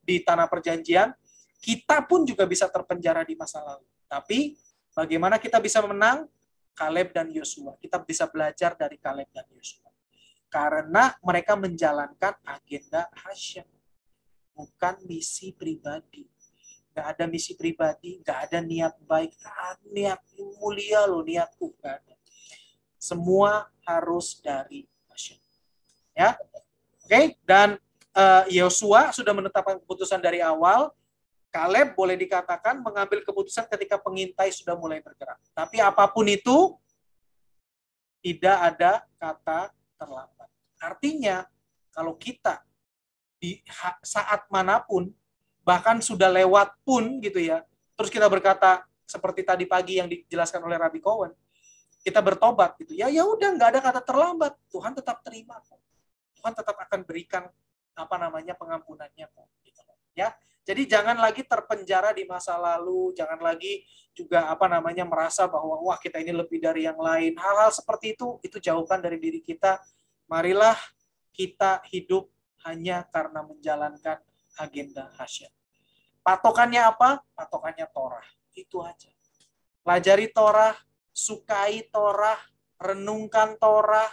di tanah perjanjian. Kita pun juga bisa terpenjara di masa lalu. Tapi bagaimana kita bisa menang? Kaleb dan Yosua. Kita bisa belajar dari Kaleb dan Yosua. Karena mereka menjalankan agenda Hashem. Bukan misi pribadi. Nggak ada misi pribadi, nggak ada niat baik. Niat mulia loh, niatku. Nggak ada. Semua harus dari Hashem. Ya, oke. Dan Yosua sudah menetapkan keputusan dari awal. Kaleb boleh dikatakan mengambil keputusan ketika pengintai sudah mulai bergerak. Tapi apapun itu, tidak ada kata terlambat. Artinya, kalau kita di saat manapun, bahkan sudah lewat pun gitu ya, terus kita berkata seperti tadi pagi yang dijelaskan oleh Rabbi Cohen, kita bertobat gitu. Ya udah, nggak ada kata terlambat. Tuhan tetap terima kok. Tuhan tetap akan berikan pengampunannya kok. Gitu. Ya. Jadi jangan lagi terpenjara di masa lalu, jangan lagi juga merasa bahwa wah kita ini lebih dari yang lain. Hal-hal seperti itu jauhkan dari diri kita. Marilah kita hidup hanya karena menjalankan agenda Hashem. Patokannya apa? Patokannya Torah. Itu aja. Pelajari Torah, sukai Torah, renungkan Torah,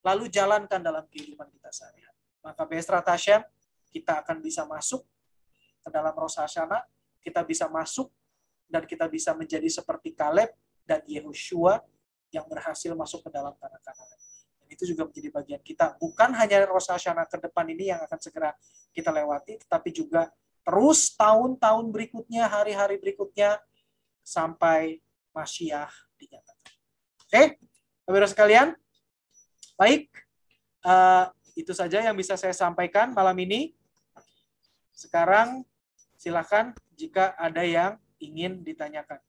lalu jalankan dalam kehidupan kita sehari-hari. Maka Be'ezrat Hashem, kita akan bisa masuk ke dalam Rosh Hashanah, kita bisa masuk dan kita bisa menjadi seperti Kaleb dan Yehoshua yang berhasil masuk ke dalam tanah Kanaan. Dan itu juga menjadi bagian kita. Bukan hanya Rosh Hashanah ke depan ini yang akan segera kita lewati, tetapi juga terus tahun-tahun berikutnya, hari-hari berikutnya, sampai Masyiah dinyatakan. Oke, Bapak-Ibu sekalian, baik, itu saja yang bisa saya sampaikan malam ini. Sekarang silakan jika ada yang ingin ditanyakan.